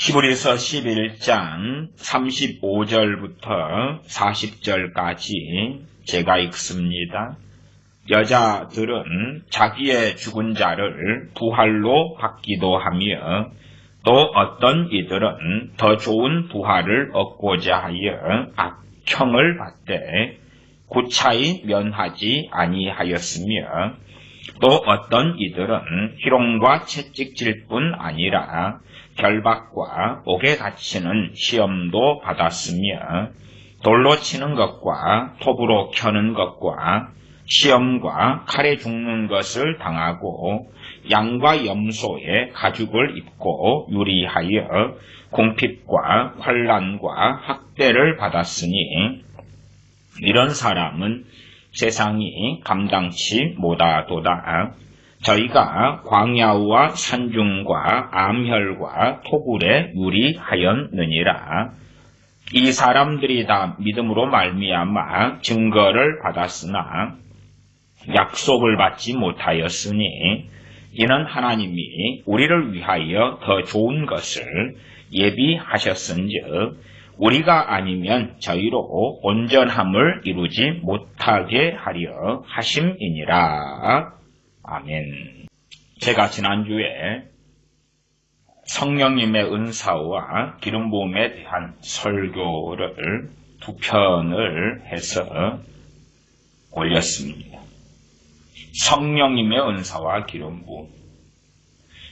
히브리서 11장 35절부터 40절까지 제가 읽습니다. 여자들은 자기의 죽은 자를 부활로 받기도 하며 또 어떤 이들은 더 좋은 부활을 얻고자 하여 악형을 받되 구차히 면하지 아니하였으며 또 어떤 이들은 희롱과 채찍질 뿐 아니라 결박과 옥에 갇히는 시험도 받았으며 돌로 치는 것과 톱으로 켜는 것과 시험과 칼에 죽는 것을 당하고 양과 염소의 가죽을 입고 유리하여 궁핍과 환난과 학대를 받았으니 이런 사람은 세상이 감당치 못하도다. 저희가 광야와 산중과 암혈과 토굴에 유리하였느니라. 이 사람들이 다 믿음으로 말미암아 증거를 받았으나 약속을 받지 못하였으니 이는 하나님이 우리를 위하여 더 좋은 것을 예비하셨은즉 우리가 아니면 저희로 온전함을 이루지 못하게 하려 하심이니라. 아멘. 제가 지난주에 성령님의 은사와 기름 부음에 대한 설교를 2편을 해서 올렸습니다. 성령님의 은사와 기름 부음.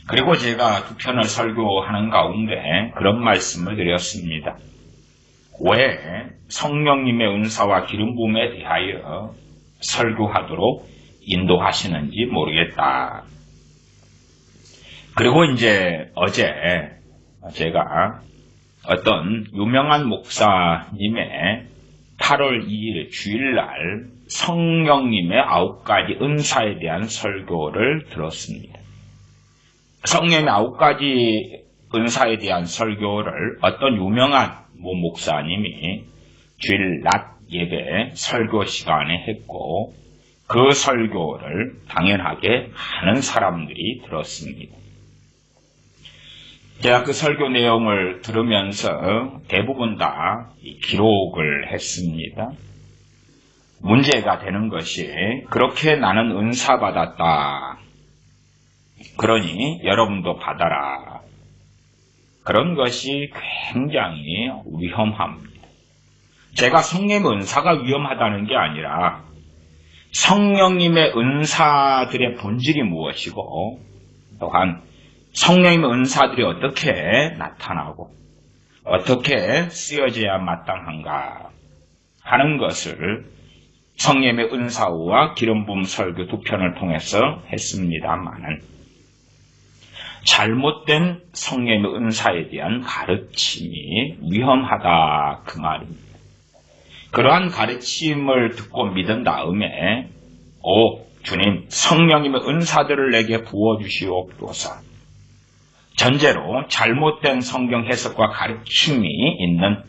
그리고 제가 2편을 설교하는 가운데 그런 말씀을 드렸습니다. 왜 성령님의 은사와 기름 부음에 대하여 설교하도록 인도하시는지 모르겠다. 그리고 이제 어제 제가 어떤 유명한 목사님의 8월 2일 주일날 성령님의 9가지 은사에 대한 설교를 들었습니다. 성령님의 9가지 은사에 대한 설교를 어떤 유명한 목사님이 주일 낮 예배 설교 시간에 했고 그 설교를 당연하게 많은 사람들이 들었습니다. 제가 그 설교 내용을 들으면서 대부분 다 기록을 했습니다. 문제가 되는 것이 그렇게 나는 은사 받았다. 그러니 여러분도 받아라. 그런 것이 굉장히 위험합니다. 제가 성령님의 은사가 위험하다는 게 아니라 성령님의 은사들의 본질이 무엇이고 또한 성령님의 은사들이 어떻게 나타나고 어떻게 쓰여져야 마땅한가 하는 것을 성령님의 은사와 기름 부음 설교 2편을 통해서 했습니다마는 잘못된 성령님의 은사에 대한 가르침이 위험하다 그 말입니다. 그러한 가르침을 듣고 믿은 다음에 주님 성령님의 은사들을 내게 부어주시옵소서. 전제로 잘못된 성경 해석과 가르침이 있는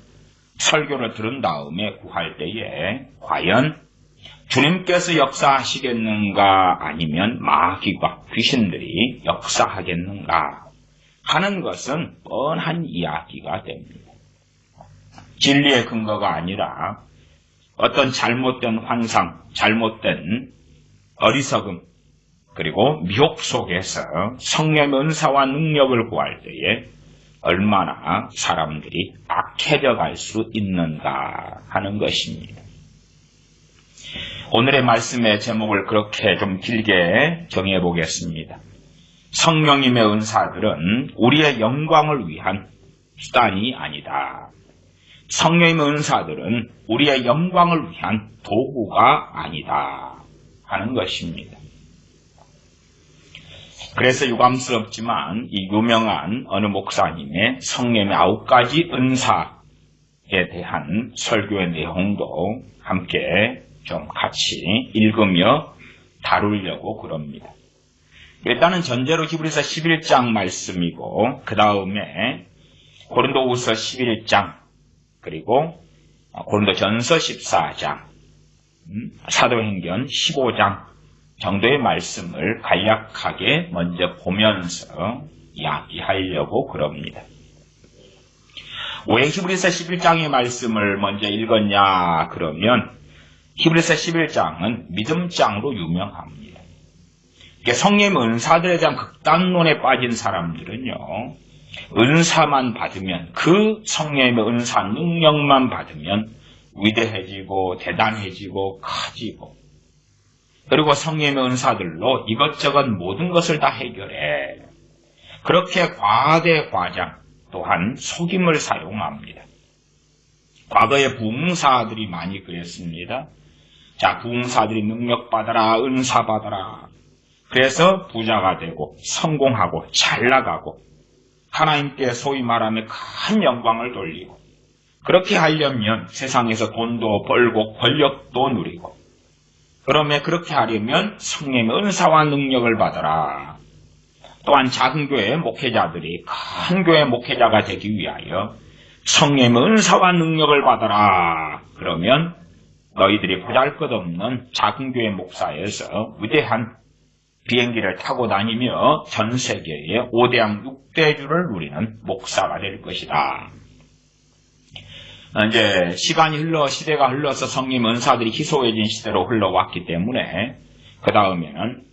설교를 들은 다음에 구할 때에 과연 주님께서 역사하시겠는가 아니면 마귀와 귀신들이 역사하겠는가 하는 것은 뻔한 이야기가 됩니다. 진리의 근거가 아니라 어떤 잘못된 환상, 잘못된 어리석음, 그리고 미혹 속에서 성령의 은사와 능력을 구할 때에 얼마나 사람들이 악해져 갈 수 있는가 하는 것입니다. 오늘의 말씀의 제목을 그렇게 좀 길게 정해 보겠습니다. 성령님의 은사들은 우리의 영광을 위한 수단이 아니다. 성령님의 은사들은 우리의 영광을 위한 도구가 아니다 하는 것입니다. 그래서 유감스럽지만 이 유명한 어느 목사님의 성령님의 9가지 은사에 대한 설교의 내용도 함께 좀 같이 읽으며 다루려고 그럽니다. 일단은 전제로 히브리서 11장 말씀이고 그 다음에 고린도후서 11장 그리고 고린도전서 14장 사도행전 15장 정도의 말씀을 간략하게 먼저 보면서 이야기하려고 그럽니다. 왜 히브리서 11장의 말씀을 먼저 읽었냐 그러면 히브리서 11장은 믿음장으로 유명합니다. 성령의 은사들에 대한 극단론에 빠진 사람들은요, 은사만 받으면, 그 성령의 은사 능력만 받으면 위대해지고 대단해지고 커지고, 그리고 성령의 은사들로 이것저것 모든 것을 다 해결해. 그렇게 과대과장 또한 속임을 사용합니다. 과거에 부흥사들이 많이 그랬습니다. 자, 부흥사들이 능력 받아라, 은사 받아라. 그래서 부자가 되고 성공하고 잘 나가고 하나님께 소위 말하면 큰 영광을 돌리고, 그렇게 하려면 세상에서 돈도 벌고 권력도 누리고, 그러면 그렇게 하려면 성령의 은사와 능력을 받아라. 또한 작은 교회 목회자들이 큰 교회 목회자가 되기 위하여 성령의 은사와 능력을 받아라. 그러면 너희들이 보잘것없는 작은 교회 목사에서 위대한 비행기를 타고 다니며 전 세계의 5대양 6대주를 누리는 목사가 될 것이다. 이제 시대가 흘러서 성령 은사들이 희소해진 시대로 흘러왔기 때문에 그 다음에는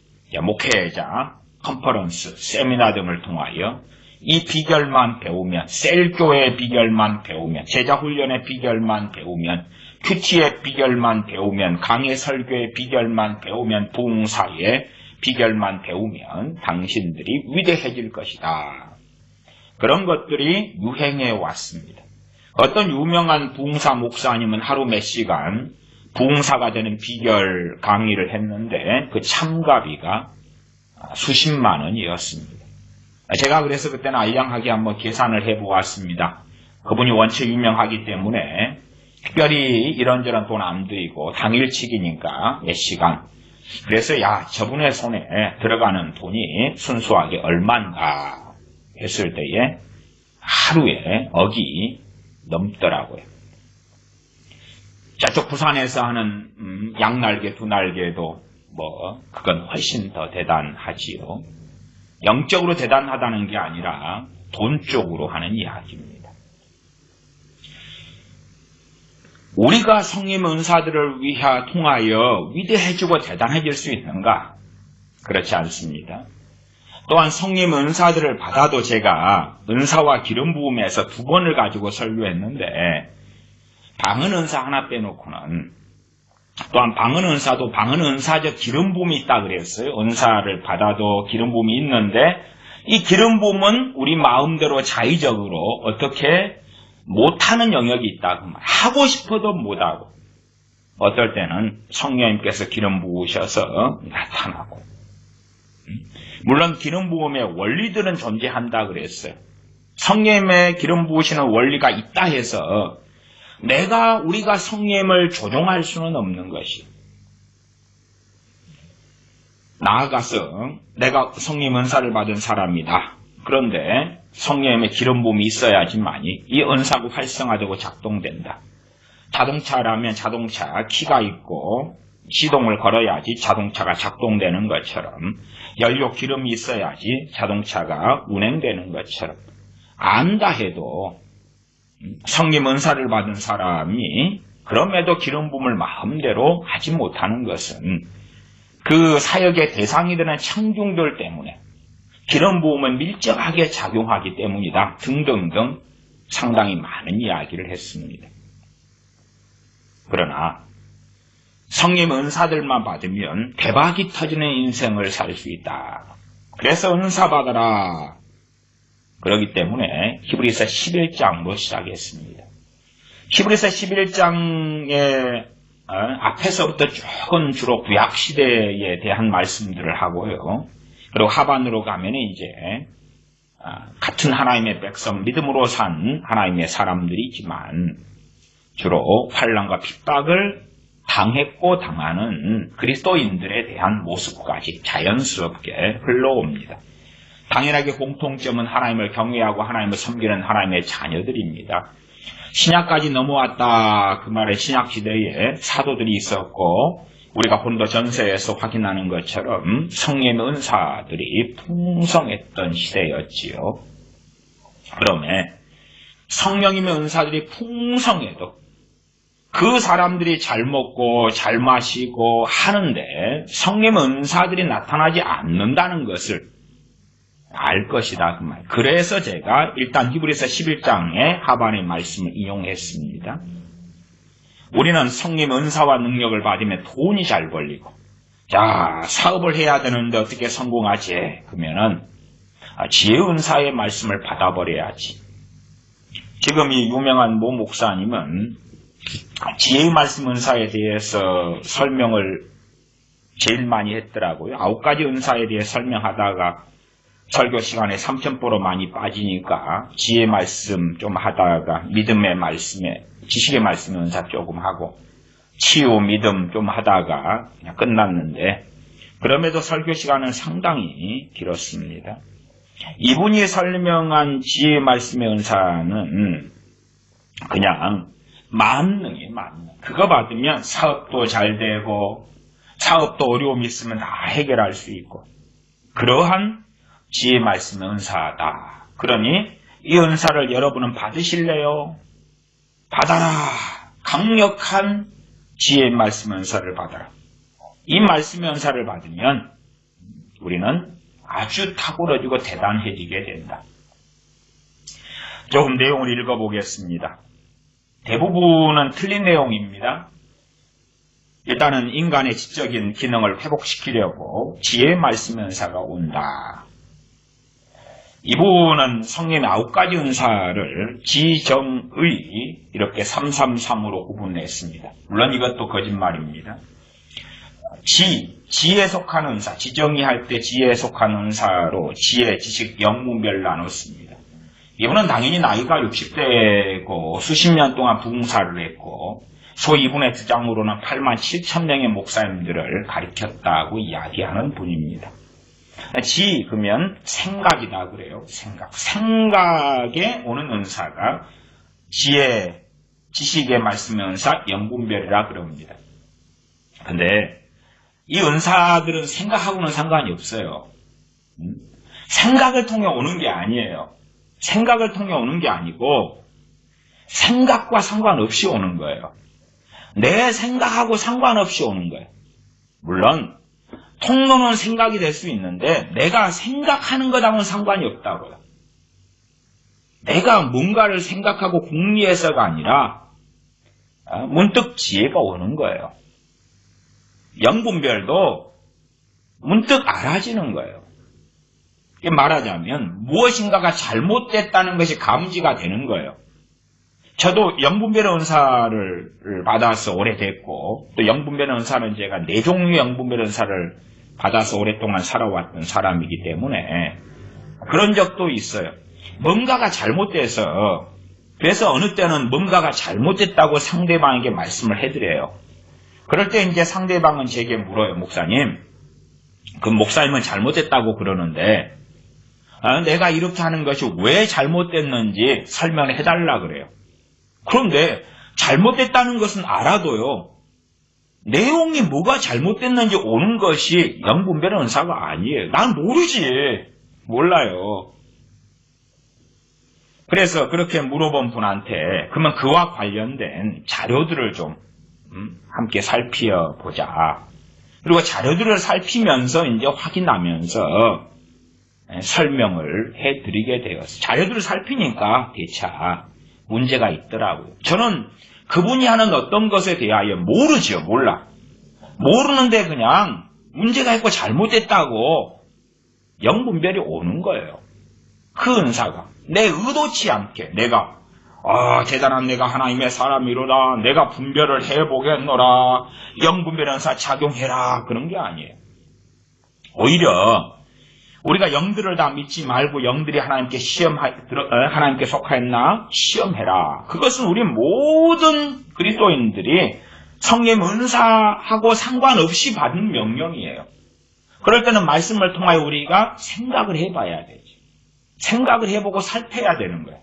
목회자, 컨퍼런스, 세미나 등을 통하여 이 비결만 배우면, 셀교의 비결만 배우면, 제자훈련의 비결만 배우면, 큐티의 비결만 배우면, 강의 설교의 비결만 배우면, 부흥사의 비결만 배우면 당신들이 위대해질 것이다. 그런 것들이 유행해 왔습니다. 어떤 유명한 부흥사 목사님은 하루 몇 시간 부흥사가 되는 비결 강의를 했는데 그 참가비가 수십만 원이었습니다. 제가 그래서 그때는 알량하게 한번 계산을 해보았습니다. 그분이 원체 유명하기 때문에 특별히 이런저런 돈 안 들이고 당일치기니까 몇 시간. 그래서 저분의 손에 들어가는 돈이 순수하게 얼마인가 했을 때에 하루에 억이 넘더라고요. 저쪽 부산에서 하는 양날개, 두날개도 그건 훨씬 더 대단하지요. 영적으로 대단하다는 게 아니라 돈 쪽으로 하는 이야기입니다. 우리가 성령 은사들을 통하여 위대해지고 대단해질 수 있는가? 그렇지 않습니다. 또한 성령 은사들을 받아도 제가 은사와 기름 부음에서 2번을 가지고 설교했는데 방언 은사 하나 빼놓고는, 또한 방언 은사도 방언 은사적 기름 부음이 있다 그랬어요. 은사를 받아도 기름 부음이 있는데 이 기름 부음은 우리 마음대로 자의적으로 어떻게 못하는 영역이 있다. 하고 싶어도 못하고, 어떨 때는 성령님께서 기름 부으셔서 나타나고, 물론 기름 부음의 원리들은 존재한다 그랬어요. 성령님의 기름 부으시는 원리가 있다 해서 우리가 성령님을 조종할 수는 없는 것이, 나아가서 내가 성령 은사를 받은 사람이다. 그런데 성령님의 기름 부음이 있어야지만이 이 은사가 활성화되고 작동된다. 자동차라면 자동차 키가 있고 시동을 걸어야지 자동차가 작동되는 것처럼, 연료 기름이 있어야지 자동차가 운행되는 것처럼, 안다 해도 성령 은사를 받은 사람이 그럼에도 기름 부음을 마음대로 하지 못하는 것은 그 사역의 대상이 되는 청중들 때문에 기름 부음은 밀접하게 작용하기 때문이다. 등등등 상당히 많은 이야기를 했습니다. 그러나 성령 은사들만 받으면 대박이 터지는 인생을 살 수 있다. 그래서 은사 받아라. 그렇기 때문에 히브리서 11장으로 시작했습니다. 히브리서 11장의 앞에서부터 조금 주로 구약시대에 대한 말씀들을 하고요. 그리고 하반으로 가면 이제 같은 하나님의 백성, 믿음으로 산 하나님의 사람들이지만 주로 환난과 핍박을 당했고 당하는 그리스도인들에 대한 모습까지 자연스럽게 흘러옵니다. 당연하게 공통점은 하나님을 경외하고 하나님을 섬기는 하나님의 자녀들입니다. 신약까지 넘어왔다. 그 말에 신약시대에 사도들이 있었고 우리가 본도 전서에서 확인하는 것처럼 성령의 은사들이 풍성했던 시대였지요. 그러면 성령님의 은사들이 풍성해도 그 사람들이 잘 먹고 잘 마시고 하는데 성령의 은사들이 나타나지 않는다는 것을 알 것이다. 그 말. 그래서 제가 일단 히브리서 11장의 하반의 말씀을 인용했습니다. 우리는 성령의 은사와 능력을 받으면 돈이 잘 벌리고, 자, 사업을 해야 되는데 어떻게 성공하지? 그러면은 지혜 은사의 말씀을 받아버려야지. 지금 이 유명한 모 목사님은 지혜의 말씀 은사에 대해서 설명을 제일 많이 했더라고요. 9가지 은사에 대해 설명하다가 설교 시간에 3,000%로 많이 빠지니까 지혜의 말씀 좀 하다가 믿음의 말씀에 지식의 말씀 은사 조금 하고 치유 믿음 좀 하다가 그냥 끝났는데 그럼에도 설교 시간은 상당히 길었습니다. 이분이 설명한 지혜의 말씀의 은사는 그냥 만능이에요. 만능. 그거 받으면 사업도 잘 되고 사업도 어려움 있으면 다 해결할 수 있고 그러한 지혜의 말씀의 은사다. 그러니 이 은사를 여러분은 받으실래요? 받아라. 강력한 지혜의 말씀의 은사를 받아라. 이 말씀의 은사를 받으면 우리는 아주 탁월해지고 대단해지게 된다. 조금 내용을 읽어보겠습니다. 대부분은 틀린 내용입니다. 일단은 인간의 지적인 기능을 회복시키려고 지혜의 말씀의 은사가 온다. 이분은 성령의 9가지 은사를 지정의 이렇게 333으로 구분했습니다. 물론 이것도 거짓말입니다. 지혜에 속한 은사, 지정의 할 때 지혜에 속한 은사로 지혜, 지식, 영문별 나눴습니다. 이분은 당연히 나이가 60대고 수십 년 동안 부흥사를 했고 소위 이분의 주장으로는 87,000명의 목사님들을 가르쳤다고 이야기하는 분입니다. 그러면 생각이다 그래요. 생각에 오는 은사가 지혜, 지식의 말씀의 은사, 영분별이라 그럽니다. 근데 이 은사들은 생각하고는 상관이 없어요. 생각을 통해 오는 게 아니에요. 생각을 통해 오는 게 아니고 생각과 상관없이 오는 거예요. 내 생각하고 상관없이 오는 거예요. 물론 통로는 생각이 될 수 있는데 내가 생각하는 것하고는 상관이 없다고요. 내가 뭔가를 생각하고 궁리해서가 아니라 문득 지혜가 오는 거예요. 영분별도 문득 알아지는 거예요. 말하자면 무엇인가가 잘못됐다는 것이 감지가 되는 거예요. 저도 영분별의 은사를 받아서 오래됐고 또 영분별의 은사는 제가 4종류의 영분별의 은사를 받아서 오랫동안 살아왔던 사람이기 때문에 그런 적도 있어요. 뭔가가 잘못돼서 그래서 어느 때는 뭔가가 잘못됐다고 상대방에게 말씀을 해드려요. 그럴 때 이제 상대방은 제게 물어요. 목사님, 그 목사님은 잘못됐다고 그러는데 내가 이렇게 하는 것이 왜 잘못됐는지 설명을 해달라 그래요. 그런데 잘못됐다는 것은 알아도요. 내용이 뭐가 잘못됐는지 오는 것이 영분별의 은사가 아니에요. 난 모르지. 몰라요. 그래서 그렇게 물어본 분한테 그러면 그와 관련된 자료들을 좀 함께 살펴보자. 그리고 자료들을 살피면서 이제 확인하면서 설명을 해드리게 되었어요. 자료들을 살피니까 대차 문제가 있더라고요. 저는 그분이 하는 어떤 것에 대하여 모르죠. 몰라. 모르는데 그냥 문제가 있고 잘못됐다고 영분별이 오는 거예요. 그 은사가. 내 의도치 않게 내가 대단한 내가 하나님의 사람이로다. 내가 분별을 해보겠노라. 영분별 은사 작용해라. 그런 게 아니에요. 오히려 우리가 영들을 다 믿지 말고 영들이 하나님께 하나님께 속하였나 시험해라. 그것은 우리 모든 그리스도인들이 성령 은사하고 상관없이 받은 명령이에요. 그럴 때는 말씀을 통하여 우리가 생각을 해봐야 되지. 생각을 해보고 살펴야 되는 거예요.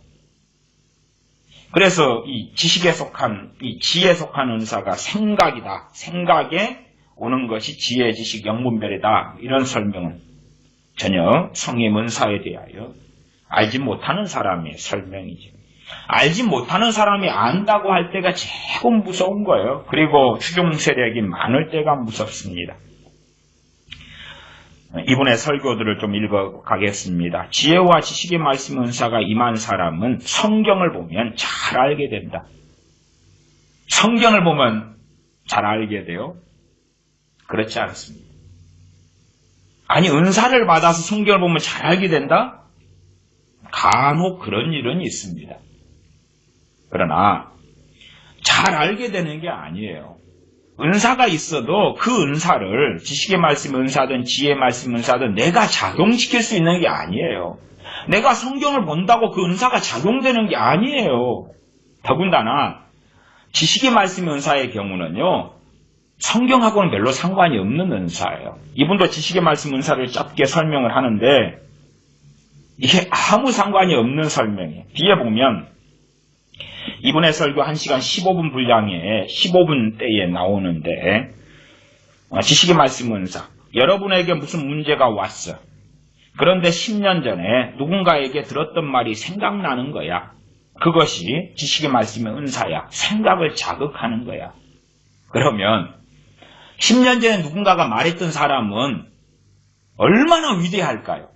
그래서 이 지식에 속한, 이 지혜에 속한 은사가 생각이다. 생각에 오는 것이 지혜, 지식, 영분별이다. 이런 설명은 전혀 성령 은사에 대하여 알지 못하는 사람의 설명이죠. 알지 못하는 사람이 안다고 할 때가 제일 무서운 거예요. 그리고 추종 세력이 많을 때가 무섭습니다. 이분의 설교들을 좀 읽어가겠습니다. 지혜와 지식의 말씀 은사가 임한 사람은 성경을 보면 잘 알게 된다. 성경을 보면 잘 알게 돼요? 그렇지 않습니다. 아니, 은사를 받아서 성경을 보면 잘 알게 된다? 간혹 그런 일은 있습니다. 그러나 잘 알게 되는 게 아니에요. 은사가 있어도 그 은사를 지식의 말씀 은사든 지혜의 말씀 은사든 내가 작용시킬 수 있는 게 아니에요. 내가 성경을 본다고 그 은사가 작용되는 게 아니에요. 더군다나 지식의 말씀 은사의 경우는요, 성경하고는 별로 상관이 없는 은사예요. 이분도 지식의 말씀 은사를 짧게 설명을 하는데 이게 아무 상관이 없는 설명이에요. 뒤에 보면 이분의 설교 1시간 15분 분량에 15분대에 나오는데 지식의 말씀 은사, 여러분에게 무슨 문제가 왔어. 그런데 10년 전에 누군가에게 들었던 말이 생각나는 거야. 그것이 지식의 말씀의 은사야. 생각을 자극하는 거야. 그러면 10년 전에 누군가가 말했던 사람은 얼마나 위대할까요?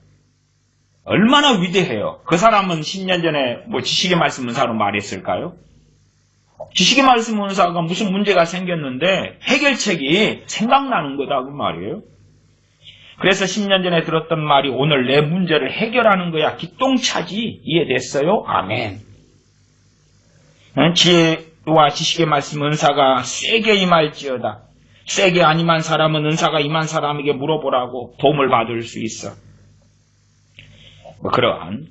얼마나 위대해요. 그 사람은 10년 전에 지식의 말씀 은사로 말했을까요? 지식의 말씀 은사가 무슨 문제가 생겼는데 해결책이 생각나는 거다고 말이에요. 그래서 10년 전에 들었던 말이 오늘 내 문제를 해결하는 거야. 기똥차지. 이해됐어요? 아멘. 지혜와 지식의 말씀 은사가 세게 임할지어다. 세게 안 임한 사람은 은사가 임한 사람에게 물어보라고 도움을 받을 수 있어. 그러한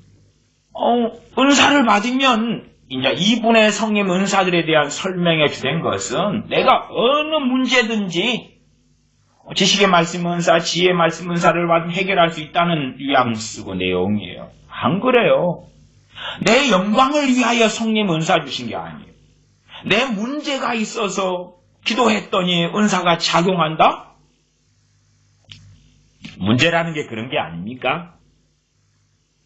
은사를 받으면 이제 이분의 성님 은사들에 대한 설명에 주된 것은 내가 어느 문제든지 지식의 말씀 은사, 지혜의 말씀 은사를 받으면 해결할 수 있다는 뉘앙스고 내용이에요. 안 그래요. 내 영광을 위하여 성님 은사 주신 게 아니에요. 내 문제가 있어서 기도했더니 은사가 작용한다? 문제라는 게 그런 게 아닙니까?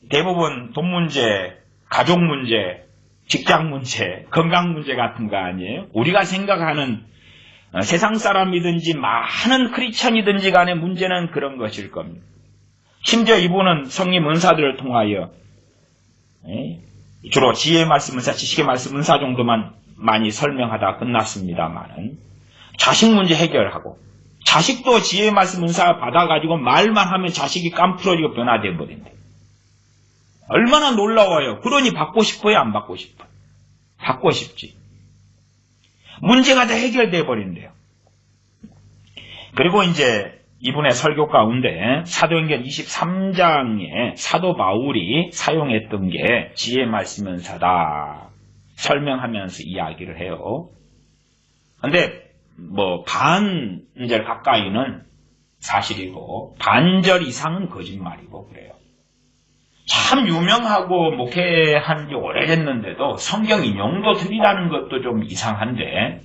대부분 돈 문제, 가족 문제, 직장 문제, 건강 문제 같은 거 아니에요? 우리가 생각하는 세상 사람이든지 많은 크리스천이든지 간의 문제는 그런 것일 겁니다. 심지어 이분은 성님 은사들을 통하여 주로 지혜의 말씀 은사, 지식의 말씀 은사 정도만 많이 설명하다 끝났습니다만은 자식 문제 해결하고 자식도 지혜의 말씀 은사 받아가지고 말만 하면 자식이 깜풀어지고 변화되어 버린대. 얼마나 놀라워요. 그러니 받고 싶어요? 안 받고 싶어요? 받고 싶지. 문제가 다 해결되어 버린대요. 그리고 이제 이분의 설교 가운데 사도행전 23장에 사도 바울이 사용했던 게 지혜의 말씀 은사다 설명하면서 이야기를 해요. 근데 반절 가까이는 사실이고 반절 이상은 거짓말이고 그래요. 참 유명하고 목회한 지 오래됐는데도 성경 인용도 드리라는 것도 좀 이상한데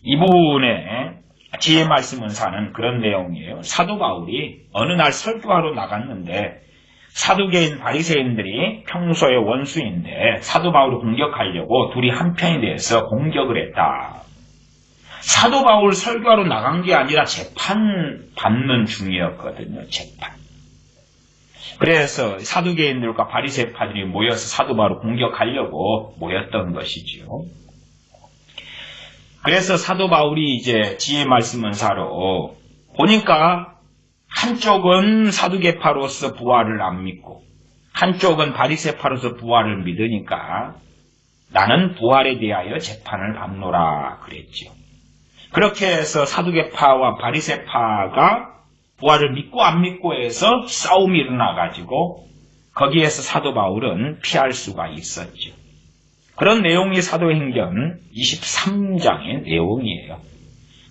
이분의 지혜의 말씀 은사는 그런 내용이에요. 사도 바울이 어느 날 설교하러 나갔는데 사두개인 바리새인들이 평소의 원수인데 사도 바울을 공격하려고 둘이 한편이 돼서 공격을 했다. 사도 바울 설교하러 나간 게 아니라 재판 받는 중이었거든요. 재판. 그래서 사두개인들과 바리새파들이 모여서 사도 바울을 공격하려고 모였던 것이지요. 그래서 사도 바울이 이제 지혜의 말씀 은사로 보니까 한쪽은 사두개파로서 부활을 안 믿고 한쪽은 바리새파로서 부활을 믿으니까 나는 부활에 대하여 재판을 받노라 그랬죠. 그렇게 해서 사두개파와 바리새파가 부활을 믿고 안 믿고 해서 싸움이 일어나가지고 거기에서 사도 바울은 피할 수가 있었죠. 그런 내용이 사도행전 23장의 내용이에요.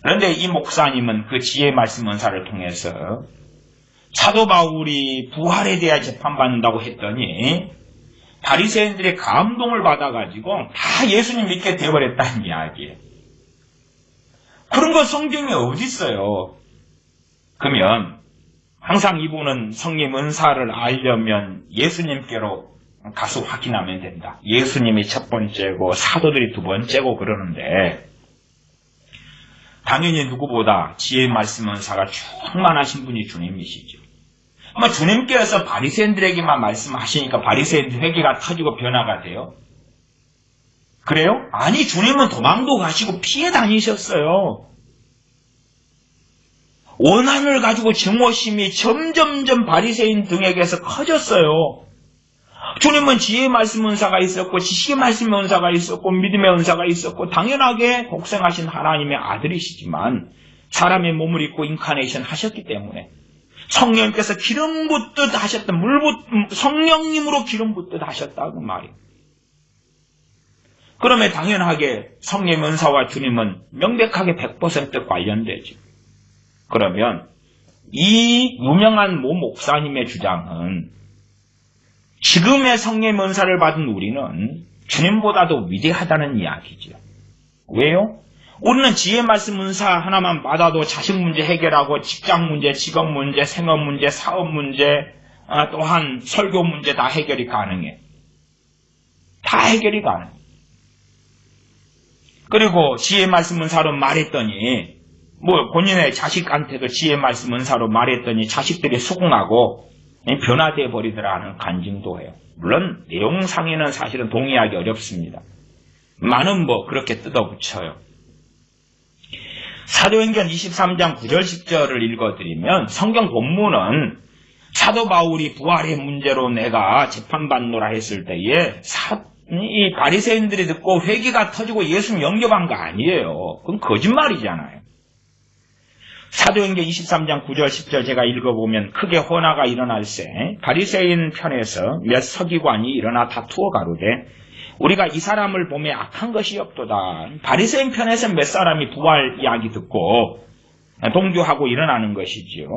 그런데 이 목사님은 그 지혜의 말씀 은사를 통해서 사도 바울이 부활에 대해 재판받는다고 했더니 바리새인들의 감동을 받아가지고 다 예수님 믿게 되어버렸다는 이야기예요. 그런 거 성경에 어디 있어요? 그러면 항상 이분은 성님 은사를 알려면 예수님께로 가서 확인하면 된다. 예수님이 첫 번째고 사도들이 두 번째고 그러는데 당연히 누구보다 지혜의 말씀 은사가 충만하신 분이 주님이시죠. 주님께서 바리새인들에게만 말씀하시니까 바리새인들 회개가 터지고 변화가 돼요? 그래요? 아니, 주님은 도망도 가시고 피해 다니셨어요. 원한을 가지고 증오심이 점점점 바리새인 등에게서 커졌어요. 주님은 지혜의 말씀 은사가 있었고 지식의 말씀 은사가 있었고 믿음의 은사가 있었고 당연하게 복생하신 하나님의 아들이시지만 사람의 몸을 입고 인카네이션 하셨기 때문에 성령님께서 기름 붓듯 하셨다. 성령님으로 기름 붓듯 하셨다 그 말이에요. 그러면 당연하게 성령의 은사와 주님은 명백하게 100% 관련되죠. 그러면 이 유명한 모 목사님의 주장은 지금의 성령의 은사를 받은 우리는 주님보다도 위대하다는 이야기죠. 왜요? 우리는 지혜의 말씀 은사 하나만 받아도 자식 문제 해결하고 직장 문제, 직업 문제, 생업 문제, 사업 문제, 또한 설교 문제 다 해결이 가능해. 다 해결이 가능해. 그리고 지혜의 말씀 은사로 말했더니 본인의 자식한테도 지혜의 말씀 은사로 말했더니 자식들이 수긍하고 변화되어 버리더라는 간증도 해요. 물론 내용상에는 사실은 동의하기 어렵습니다. 많은 그렇게 뜯어붙여요. 사도행전 23장 9절 10절을 읽어드리면 성경 본문은 사도 바울이 부활의 문제로 내가 재판받노라 했을 때에 이 바리새인들이 듣고 회개가 터지고 예수님 영접한 거 아니에요. 그건 거짓말이잖아요. 사도행전 23장 9절 10절 제가 읽어보면 크게 혼화가 일어날세 바리새인 편에서 몇 서기관이 일어나 다투어 가로되 우리가 이 사람을 보매 악한 것이 없도다. 바리새인 편에서 몇 사람이 부활 이야기 듣고 동조하고 일어나는 것이지요.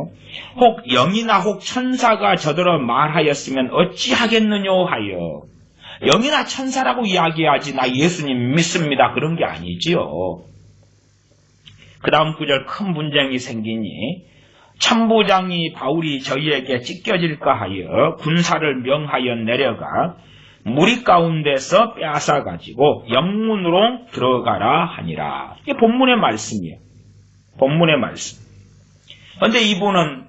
혹 영이나 혹 천사가 저더러 말하였으면 어찌하겠느뇨 하여. 영이나 천사라고 이야기하지 나 예수님 믿습니다 그런 게 아니지요. 그 다음 구절 큰 분쟁이 생기니 참부장이 바울이 저희에게 찢겨질까 하여 군사를 명하여 내려가 무리 가운데서 빼앗아가지고 영문으로 들어가라 하니라. 이게 본문의 말씀이에요. 본문의 말씀. 그런데 이분은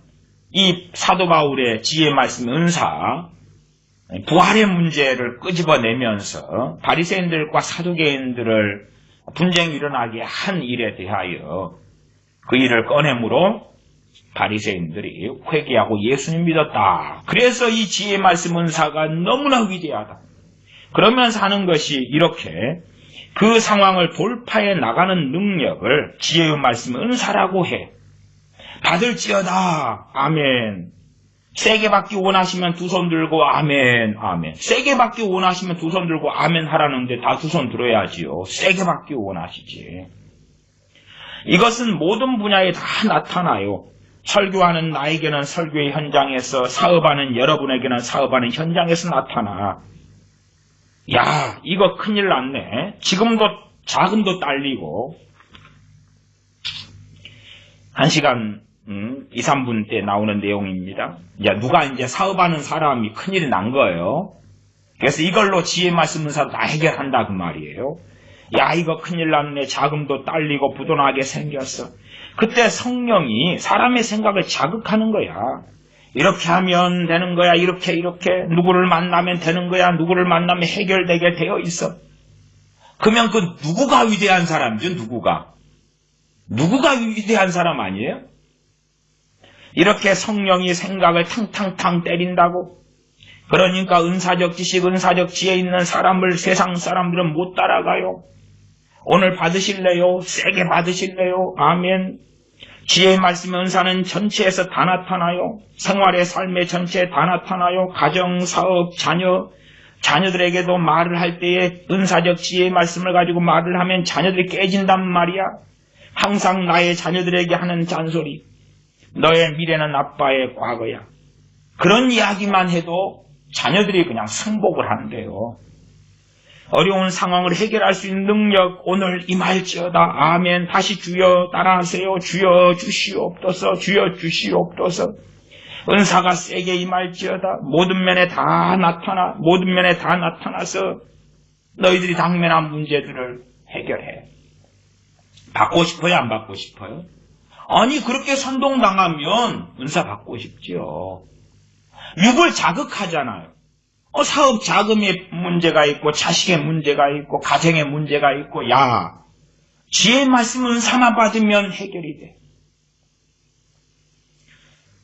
이 사도 바울의 지혜의 말씀 은사 부활의 문제를 끄집어내면서 바리새인들과 사두개인들을 분쟁이 일어나게 한 일에 대하여 그 일을 꺼내므로 바리새인들이 회개하고 예수님 믿었다. 그래서 이 지혜의 말씀 은사가 너무나 위대하다. 그러면서 하는 것이 이렇게 그 상황을 돌파해 나가는 능력을 지혜의 말씀 은사라고 해. 받을지어다. 아멘. 세게 받기 원하시면 두 손 들고 아멘, 아멘. 세게 받기 원하시면 두 손 들고 아멘 하라는데 다 두 손 들어야지요. 세게 받기 원하시지. 이것은 모든 분야에 다 나타나요. 설교하는 나에게는 설교의 현장에서, 사업하는 여러분에게는 사업하는 현장에서 나타나. 야, 이거 큰일 났네. 지금도 자금도 딸리고 1시간 2, 3분 때 나오는 내용입니다. 누가 이제 사업하는 사람이 큰일이 난 거예요. 그래서 이걸로 지혜 말씀 은사로 다 해결한다 그 말이에요. 야, 이거 큰일 났네. 자금도 딸리고 부도나게 생겼어. 그때 성령이 사람의 생각을 자극하는 거야. 이렇게 하면 되는 거야. 이렇게 누구를 만나면 되는 거야. 누구를 만나면 해결되게 되어 있어. 그러면 그 누구가 위대한 사람이죠? 누구가 위대한 사람 아니에요? 이렇게 성령이 생각을 탕탕탕 때린다고? 그러니까 은사적 지식, 은사적 지혜 있는 사람을 세상 사람들은 못 따라가요. 오늘 받으실래요? 세게 받으실래요? 아멘. 지혜의 말씀 은사는 전체에서 다 나타나요. 생활의 삶의 전체에 다 나타나요. 가정, 사업, 자녀들에게도 말을 할 때에 은사적 지혜의 말씀을 가지고 말을 하면 자녀들이 깨진단 말이야. 항상 나의 자녀들에게 하는 잔소리. 너의 미래는 아빠의 과거야. 그런 이야기만 해도 자녀들이 그냥 승복을 한대요. 어려운 상황을 해결할 수 있는 능력 오늘 임할지어다. 아멘. 다시 주여 따라하세요. 주여 주시옵소서. 주여 주시옵소서. 은사가 세게 임할지어다. 모든 면에 다 나타나서 너희들이 당면한 문제들을 해결해. 받고 싶어요? 안 받고 싶어요? 아니, 그렇게 선동당하면 은사 받고 싶지요. 육을 자극하잖아요. 사업 자금에 문제가 있고, 자식의 문제가 있고, 가정의 문제가 있고, 야, 지혜의 말씀 은사만 받으면 해결이 돼.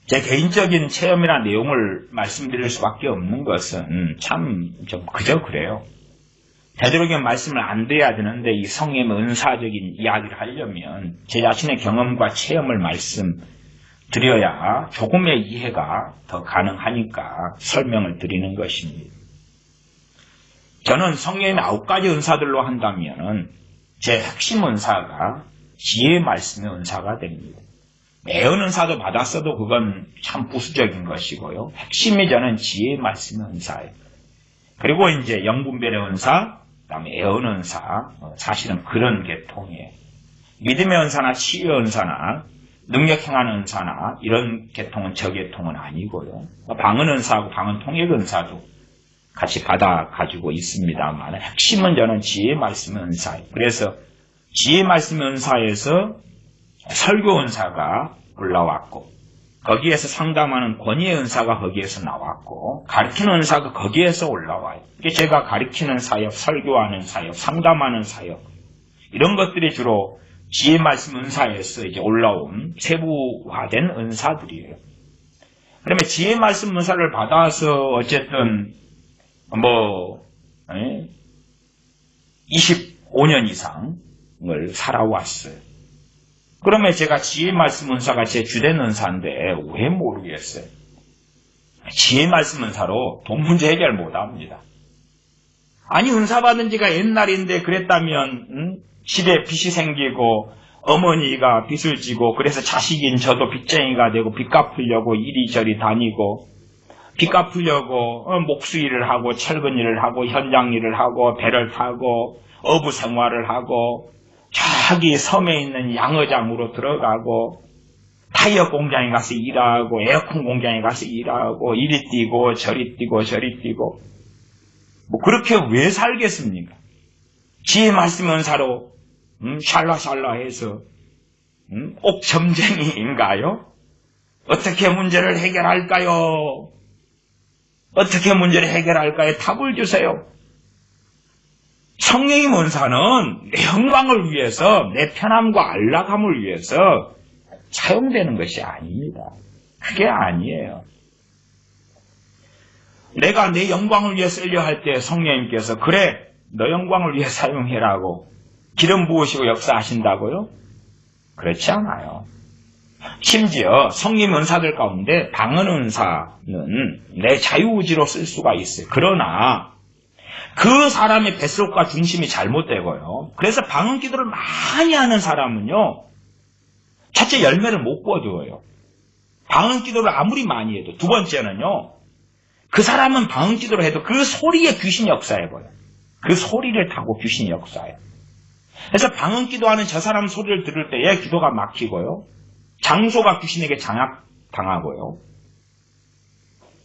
제 개인적인 체험이나 내용을 말씀드릴 수밖에 없는 것은 좀 그저 그래요. 되도록이면 말씀을 안 드려야 되는데 이 성령의 은사적인 이야기를 하려면 제 자신의 경험과 체험을 말씀드려야 조금의 이해가 더 가능하니까 설명을 드리는 것입니다. 저는 성령의 9가지 은사들로 한다면 제 핵심 은사가 지혜의 말씀의 은사가 됩니다. 매운 은사도 받았어도 그건 참 부수적인 것이고요. 핵심이 저는 지혜의 말씀의 은사예요. 그리고 이제 영분별의 은사, 그다음에 애언 은사, 사실은 그런 계통이에요. 믿음의 은사나 치유의 은사나 능력 행하는 은사나 이런 계통은 저 계통은 아니고요. 방언 은사하고 방언 통역 은사도 같이 받아 가지고 있습니다만 핵심은 저는 지혜의 말씀의 은사예요. 그래서 지혜의 말씀의 은사에서 설교 은사가 올라왔고 거기에서 상담하는 권위의 은사가 거기에서 나왔고 가르치는 은사가 거기에서 올라와요. 이게 제가 가르치는 사역, 설교하는 사역, 상담하는 사역 이런 것들이 주로 지혜 말씀 은사에서 이제 올라온 세부화된 은사들이에요. 그러면 지혜 말씀 은사를 받아서 어쨌든 25년 이상을 살아왔어요. 그러면 제가 지혜 말씀 은사가 제 주된 은사인데 왜 모르겠어요? 지혜 말씀 은사로 돈 문제 해결 못합니다. 아니 은사 받은 지가 옛날인데 그랬다면 집에 빚이 생기고 어머니가 빚을 지고 그래서 자식인 저도 빚쟁이가 되고 빚 갚으려고 이리저리 다니고 빚 갚으려고 목수일을 하고 철근일을 하고 현장일을 하고 배를 타고 어부 생활을 하고 저기 섬에 있는 양어장으로 들어가고 타이어 공장에 가서 일하고 에어컨 공장에 가서 일하고 이리 뛰고 저리 뛰고 저리 뛰고 그렇게 왜 살겠습니까? 지혜 말씀 은사로 샬라샬라 해서 옥점쟁이인가요? 어떻게 문제를 해결할까요? 어떻게 문제를 해결할까요? 답을 주세요. 성령의 은사는 내 영광을 위해서 내 편함과 안락함을 위해서 사용되는 것이 아닙니다. 그게 아니에요. 내가 내 영광을 위해 쓰려 할 때 성령님께서 그래 너 영광을 위해 사용해라고 기름 부으시고 역사하신다고요? 그렇지 않아요. 심지어 성령 은사들 가운데 방언 은사는 내 자유의지로 쓸 수가 있어요. 그러나 그 사람의 뱃속과 중심이 잘못되고요. 그래서 방언 기도를 많이 하는 사람은요. 첫째 열매를 못 거두어요. 방언 기도를 아무리 많이 해도. 두 번째는요. 그 사람은 방언 기도를 해도 그 소리에 귀신이 역사해버려요. 그 소리를 타고 귀신이 역사해요. 그래서 방언 기도하는 저 사람 소리를 들을 때에 기도가 막히고요. 장소가 귀신에게 장악당하고요.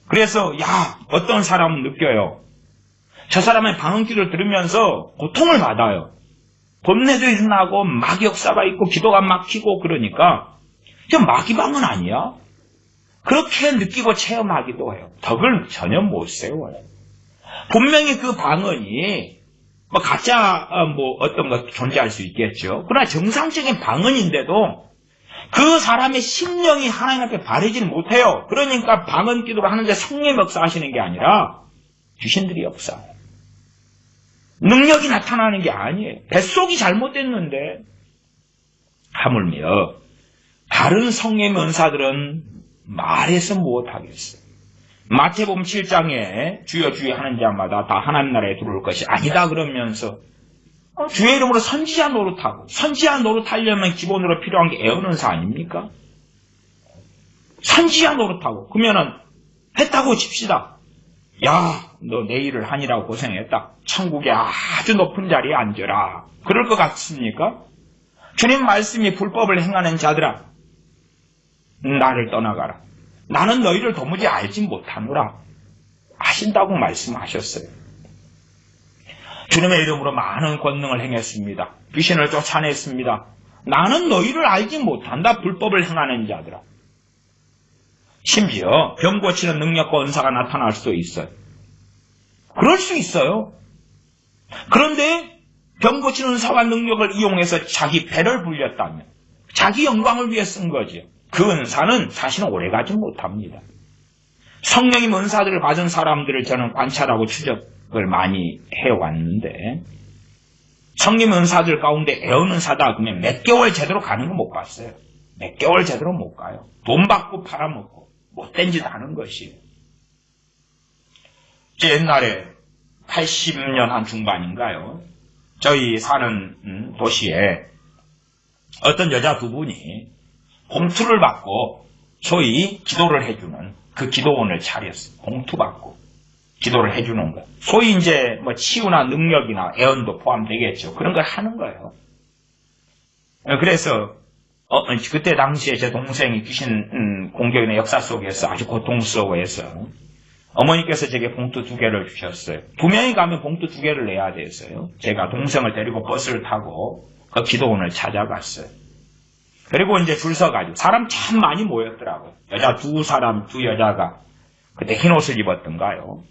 그래서 어떤 사람은 느껴요. 저 사람의 방언 기도를 들으면서 고통을 받아요. 본내도 일어나고 마귀 역사가 있고 기도가 막히고 그러니까 저 마귀 방언 아니야? 그렇게 느끼고 체험하기도 해요. 덕을 전혀 못 세워요. 분명히 그 방언이 가짜 어떤 것 존재할 수 있겠죠. 그러나 정상적인 방언인데도 그 사람의 심령이 하나님 앞에 바르지는 못해요. 그러니까 방언 기도를 하는데 성령이 역사하시는 게 아니라 귀신들이 역사해요. 능력이 나타나는 게 아니에요. 뱃속이 잘못됐는데 하물며 다른 성령의 은사들은 말해서 무엇하겠어요. 마태복음 7장에 주여 주여 하는 자마다 다 하나님 나라에 들어올 것이 아니다 그러면서 주의 이름으로 선지자 노릇하고 선지자 노릇하려면 기본으로 필요한 게 애언 은사 아닙니까? 선지자 노릇하고 그러면은 했다고 칩시다. 너 내 일을 하니라고 고생했다. 천국에 아주 높은 자리에 앉아라. 그럴 것 같습니까? 주님 말씀이 불법을 행하는 자들아 나를 떠나가라. 나는 너희를 도무지 알지 못하노라 하신다고 말씀하셨어요. 주님의 이름으로 많은 권능을 행했습니다. 귀신을 쫓아냈습니다. 나는 너희를 알지 못한다. 불법을 행하는 자들아. 심지어 병 고치는 능력과 은사가 나타날 수도 있어요. 그럴 수 있어요. 그런데 병 고치는 은사와 능력을 이용해서 자기 배를 불렸다면 자기 영광을 위해 쓴 거죠. 그 은사는 사실은 오래가지 못합니다. 성령님 은사들을 받은 사람들을 저는 관찰하고 추적을 많이 해왔는데 성령 은사들 가운데 애언 은사다 그러면 몇 개월 제대로 가는 거 못 봤어요. 몇 개월 제대로 못 가요. 돈 받고 팔아먹고 못된 짓 하는 것이에요. 옛날에 80년 한 중반인가요? 저희 사는 도시에 어떤 여자 두 분이 봉투를 받고 소위 기도를 해주는 그 기도원을 차렸어요. 봉투 받고 기도를 해주는 거. 소위 이제 뭐 치유나 능력이나 애언도 포함되겠죠. 그런 걸 하는 거예요. 그래서 그때 당시에 제 동생이 귀신 공격의 역사 속에서 아주 고통스러워해서 어머니께서 제게 봉투 2개를 주셨어요. 2명이 가면 봉투 2개를 내야 돼서요. 제가 동생을 데리고 버스를 타고 그 기도원을 찾아갔어요. 그리고 이제 줄 서가지고 사람 참 많이 모였더라고요. 여자 두 여자가 그때 흰 옷을 입었던가요.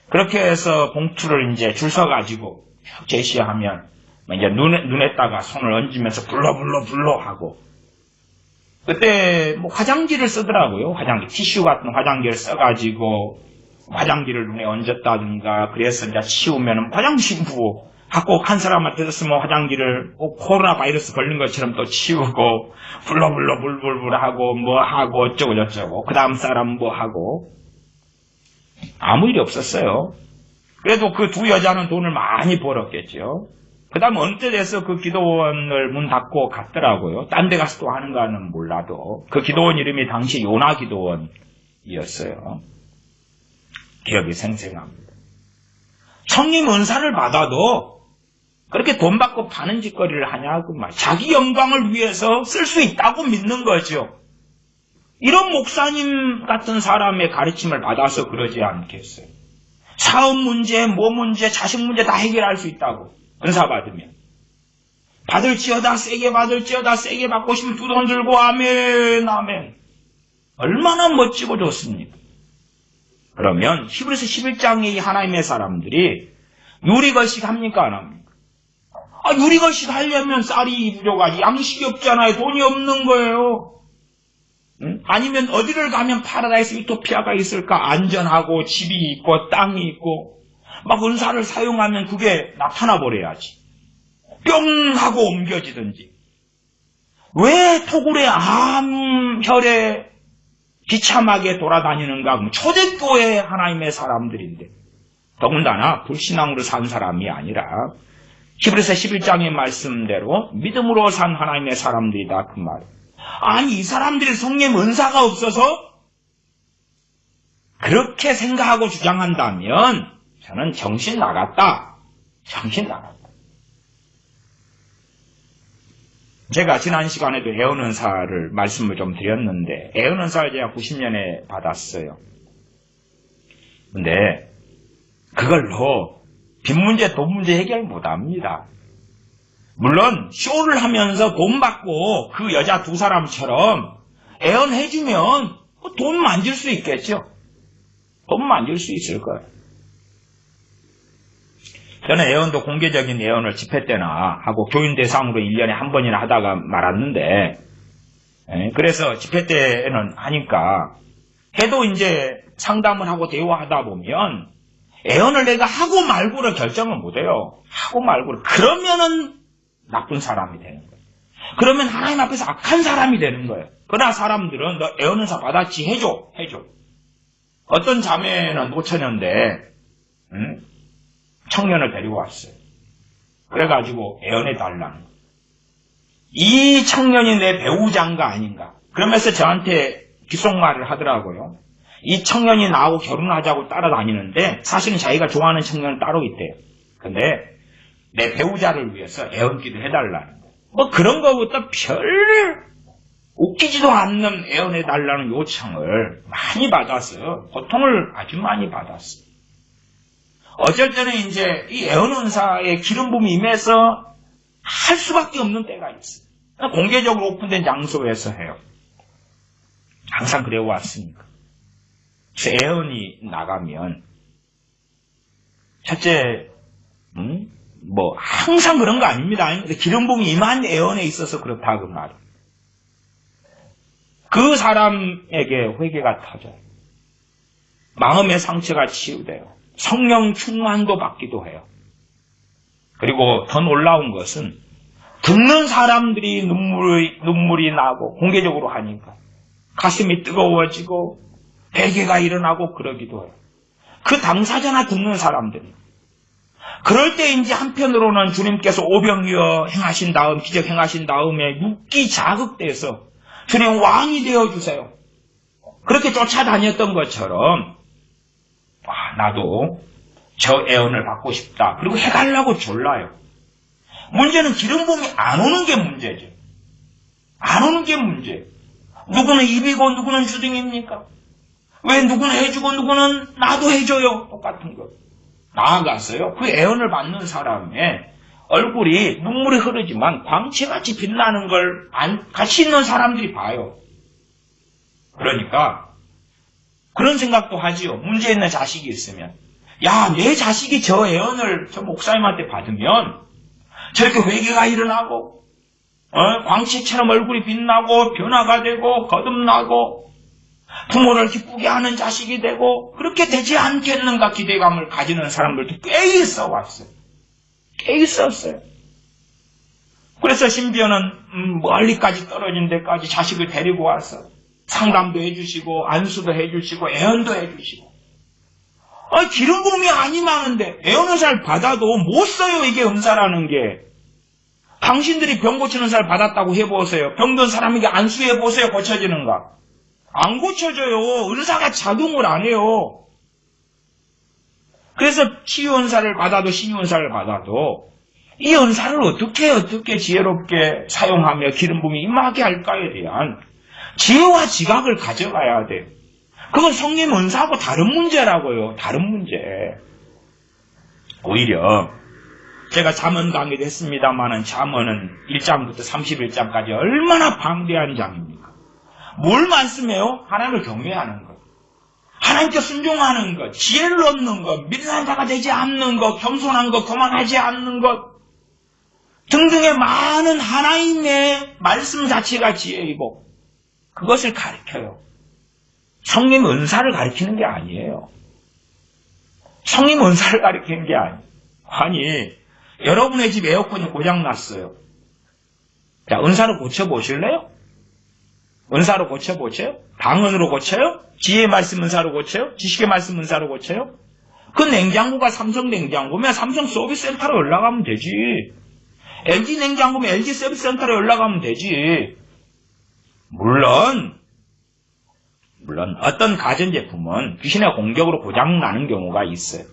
그렇게 해서 봉투를 이제 줄 서가지고 제시하면 이제 눈에다가 손을 얹으면서 불러 하고 그때 뭐 화장지를 쓰더라고요. 티슈 같은 화장지를 써가지고 화장지를 눈에 얹었다든가 그래서 이제 치우면 화장실 부고 갖고 한 사람한테 쓰면 화장지를 코로나 바이러스 걸린 것처럼 또 치우고 불러 하고 뭐 하고 어쩌고 저쩌고 그 다음 사람 뭐 하고 아무 일이 없었어요. 그래도 그 두 여자는 돈을 많이 벌었겠죠. 그 다음 어느 때 돼서 그 기도원을 문 닫고 갔더라고요. 딴 데 가서 또 하는가는 몰라도 그 기도원 이름이 당시 요나 기도원이었어요. 기억이 생생합니다. 성령 은사를 받아도 그렇게 돈 받고 파는 짓거리를 하냐고 말. 자기 영광을 위해서 쓸 수 있다고 믿는 거죠. 이런 목사님 같은 사람의 가르침을 받아서 그러지 않겠어요. 사업 문제, 뭐 문제, 자식 문제 다 해결할 수 있다고. 은사 받으면. 받을지어다 세게 받을지어다 세게 받고 싶으면 두 손 들고 아멘 아멘. 얼마나 멋지고 좋습니까? 그러면 히브리서 11장의 하나님의 사람들이 유리걸식 합니까 안 합니까? 유리걸식 하려면 쌀이 부족하지 양식이 없잖아요. 돈이 없는 거예요. 아니면 어디를 가면 파라다이스 유토피아가 있을까? 안전하고 집이 있고 땅이 있고 막 은사를 사용하면 그게 나타나 버려야지. 뿅 하고 옮겨지든지. 왜 토굴의 암혈에 비참하게 돌아다니는가? 그럼 초대교회 하나님의 사람들인데 더군다나 불신앙으로 산 사람이 아니라 히브리서 11장의 말씀대로 믿음으로 산 하나님의 사람들이다 그 말. 아니 이 사람들이 성령 은사가 없어서 그렇게 생각하고 주장한다면 저는 정신 나갔다. 제가 지난 시간에도 애언 은사를 말씀을 좀 드렸는데 애언 은사를 제가 90년에 받았어요. 근데 그걸로 빚 문제, 돈 문제 해결 못합니다. 물론 쇼를 하면서 돈 받고 그 여자 두 사람처럼 애언해주면 돈 만질 수 있겠죠. 돈 만질 수 있을 거예요. 저는 애언도 공개적인 애언을 집회 때나 하고 교인 대상으로 1년에 한 번이나 하다가 말았는데 그래서 집회 때는 하니까 해도 이제 상담을 하고 대화하다 보면 애언을 내가 하고 말고를 결정을 못해요. 하고 말고를. 그러면은 나쁜 사람이 되는 거예요. 그러면 하나님 앞에서 악한 사람이 되는 거예요. 그러나 사람들은 너 애언 은사 받았지 해줘. 어떤 자매는 노처녀인데 청년을 데리고 왔어요. 그래가지고 애언해달라는 거예요. 이 청년이 내 배우자인가 아닌가. 그러면서 저한테 귓속말을 하더라고요. 이 청년이 나하고 결혼하자고 따라다니는데 사실은 자기가 좋아하는 청년은 따로 있대요. 근데 내 배우자를 위해서 애언기도 해달라는 거예요. 뭐 그런 거부터 별 웃기지도 않는 애원해달라는 요청을 많이 받았어요. 고통을 아주 많이 받았어요. 어쩔 때는 이제 이 애원은사의 기름 부음이 임해서 할 수밖에 없는 때가 있어요. 공개적으로 오픈된 장소에서 해요. 항상 그래 왔으니까. 그래서 애원이 나가면 첫째, 항상 그런 거 아닙니다. 기름 부음이 임한 애원에 있어서 그렇다 그 말이에요. 그 사람에게 회개가 터져요. 마음의 상처가 치유돼요. 성령 충만도 받기도 해요. 그리고 더 놀라운 것은 듣는 사람들이 눈물이 나고 공개적으로 하니까 가슴이 뜨거워지고 회개가 일어나고 그러기도 해요. 그 당사자나 듣는 사람들이. 그럴 때 이제 한편으로는 주님께서 오병이어 행하신 다음, 기적 행하신 다음에 육기 자극돼서 주님 왕이 되어주세요. 그렇게 쫓아다녔던 것처럼 나도 저 애원을 받고 싶다. 그리고 해달라고 졸라요. 문제는 기름 부음이 안 오는 게 문제죠. 안 오는 게 문제예요. 누구는 입이고 누구는 주둥입니까? 왜 누구는 해주고 누구는 나도 해줘요. 똑같은 거. 나아가서요. 그 애원을 받는 사람의 얼굴이 눈물이 흐르지만 광채같이 빛나는 걸 같이 있는 사람들이 봐요. 그러니까 그런 생각도 하지요. 문제 있는 자식이 있으면 야, 내 자식이 저 애원을 저 목사님한테 받으면 저렇게 회개가 일어나고 광채처럼 얼굴이 빛나고 변화가 되고 거듭나고 부모를 기쁘게 하는 자식이 되고 그렇게 되지 않겠는가 기대감을 가지는 사람들도 꽤 있어 왔어요. 꽤 있었어요. 그래서 심지어는 멀리까지 떨어진 데까지 자식을 데리고 와서 상담도 해주시고 안수도 해주시고 애원도 해주시고 기름 부음이 아니마는데 애원 은사를 받아도 못 써요. 이게 은사라는 게. 당신들이 병 고치는 은사를 받았다고 해보세요. 병든 사람에게 안수해보세요. 고쳐지는가? 안 고쳐져요. 은사가 작용을 안 해요. 그래서 치유 은사를 받아도 신유 은사를 받아도 이 은사를 어떻게 지혜롭게 사용하며 기름 부음이 임하게 할까에 대한 지혜와 지각을 가져가야 돼요. 그건 성령 은사하고 다른 문제라고요. 다른 문제. 오히려 제가 잠언 강의도 했습니다마는 잠언은 1장부터 31장까지 얼마나 방대한 장입니까? 뭘 말씀해요? 하나님을 경외하는 것, 하나님께 순종하는 것, 지혜를 얻는 것, 미련한 자가 되지 않는 것, 겸손한 것, 교만하지 않는 것 등등의 많은 하나님의 말씀 자체가 지혜이고 그것을 가르쳐요. 성령 은사를 가르치는 게 아니에요. 성령 은사를 가르치는 게 아니에요. 아니, 여러분의 집 에어컨이 고장났어요. 자, 은사로 고쳐보실래요? 은사로 고쳐보세요? 방언으로 고쳐요? 지혜의 말씀 은사로 고쳐요? 지식의 말씀 은사로 고쳐요? 그 냉장고가 삼성 냉장고면 삼성 서비스 센터로 연락하면 되지. LG 냉장고면 LG 서비스 센터로 연락하면 되지. 물론 어떤 가전제품은 귀신의 공격으로 고장나는 경우가 있어요.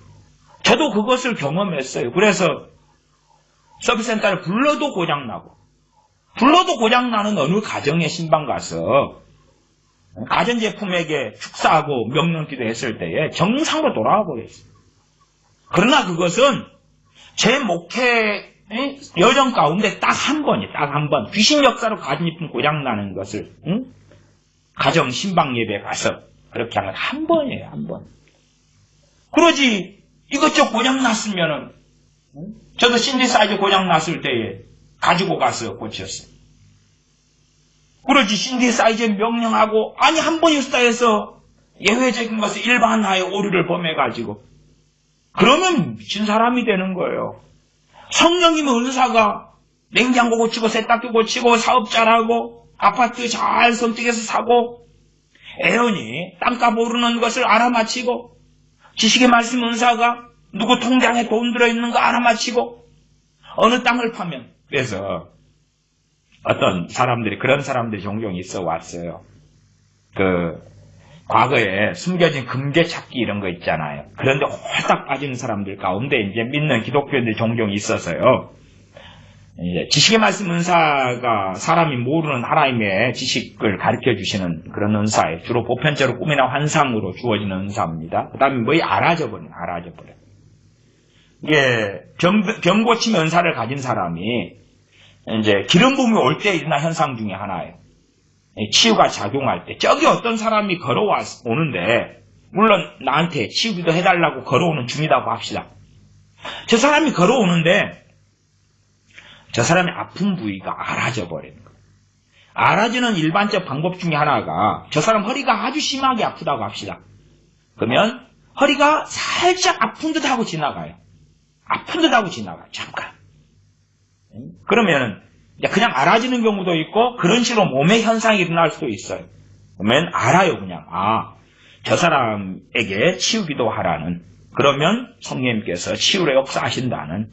저도 그것을 경험했어요. 그래서 서비스 센터를 불러도 고장나는 어느 가정의 신방 가서 가전제품에게 축사하고 명령기도 했을 때에 정상으로 돌아와 버렸어요. 그러나 그것은 제 목회 여정 가운데 딱 한 번 귀신 역사로 가전제품 고장나는 것을 가정 신방 예배 가서 그렇게 하면 한 번이에요. 한 번. 그러지 이것저것 고장났으면은 저도 신디사이즈 고장났을 때에 가지고 가서 고쳤어요. 그러지 신디사이즈 명령하고 아니 한 번 있다 해서 예외적인 것을 일반화의 오류를 범해가지고 그러면 미친 사람이 되는 거예요. 성령님의 은사가 냉장고 고치고 세탁기 고치고 사업 잘하고 아파트 잘 선택해서 사고 애원이 땅값 오르는 것을 알아맞히고 지식의 말씀 은사가 누구 통장에 돈 들어있는 거 알아맞히고 어느 땅을 파면 그래서 어떤 사람들이 그런 사람들이 종종 있어 왔어요. 과거에 숨겨진 금괴 찾기 이런 거 있잖아요. 그런데 홀딱 빠지는 사람들 가운데 이제 믿는 기독교인들이 종종 있어서요. 지식의 말씀 은사가 사람이 모르는 하나님의 지식을 가르쳐 주시는 그런 은사에 주로 보편적으로 꿈이나 환상으로 주어지는 은사입니다. 그 다음에 뭐이 알아져 버려. 이게 병 고침 은사를 가진 사람이 이제 기름 부음이 올 때 일어난 현상 중에 하나예요. 치유가 작용할 때 저기 어떤 사람이 걸어오는데 물론 나한테 치유기도 해달라고 걸어오는 중이라고 합시다. 저 사람이 걸어오는데 저 사람의 아픈 부위가 알아져 버리는 거예요. 알아지는 일반적 방법 중에 하나가 저 사람 허리가 아주 심하게 아프다고 합시다. 그러면 허리가 살짝 아픈 듯하고 지나가요. 잠깐. 그러면 그냥 알아지는 경우도 있고 그런 식으로 몸의 현상이 일어날 수도 있어요. 그러면 알아요. 그냥 저 사람에게 치유기도 하라는, 그러면 성령님께서 치유의 역사하신다는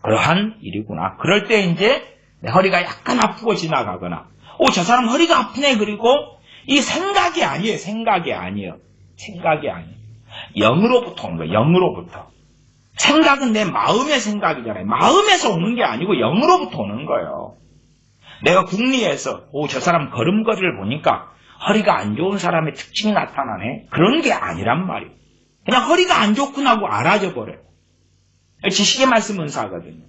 그러한 일이구나. 그럴 때 이제 내 허리가 약간 아프고 지나가거나 저 사람 허리가 아프네. 그리고 이 생각이 아니에요. 영으로부터 오는 거예요. 영으로부터. 생각은 내 마음의 생각이잖아요. 마음에서 오는 게 아니고 영으로부터 오는 거예요. 내가 궁리에서 저 사람 걸음걸이를 보니까 허리가 안 좋은 사람의 특징이 나타나네. 그런 게 아니란 말이에요. 그냥 허리가 안 좋구나 하고 알아져 버려요. 지식의 말씀 은사거든요.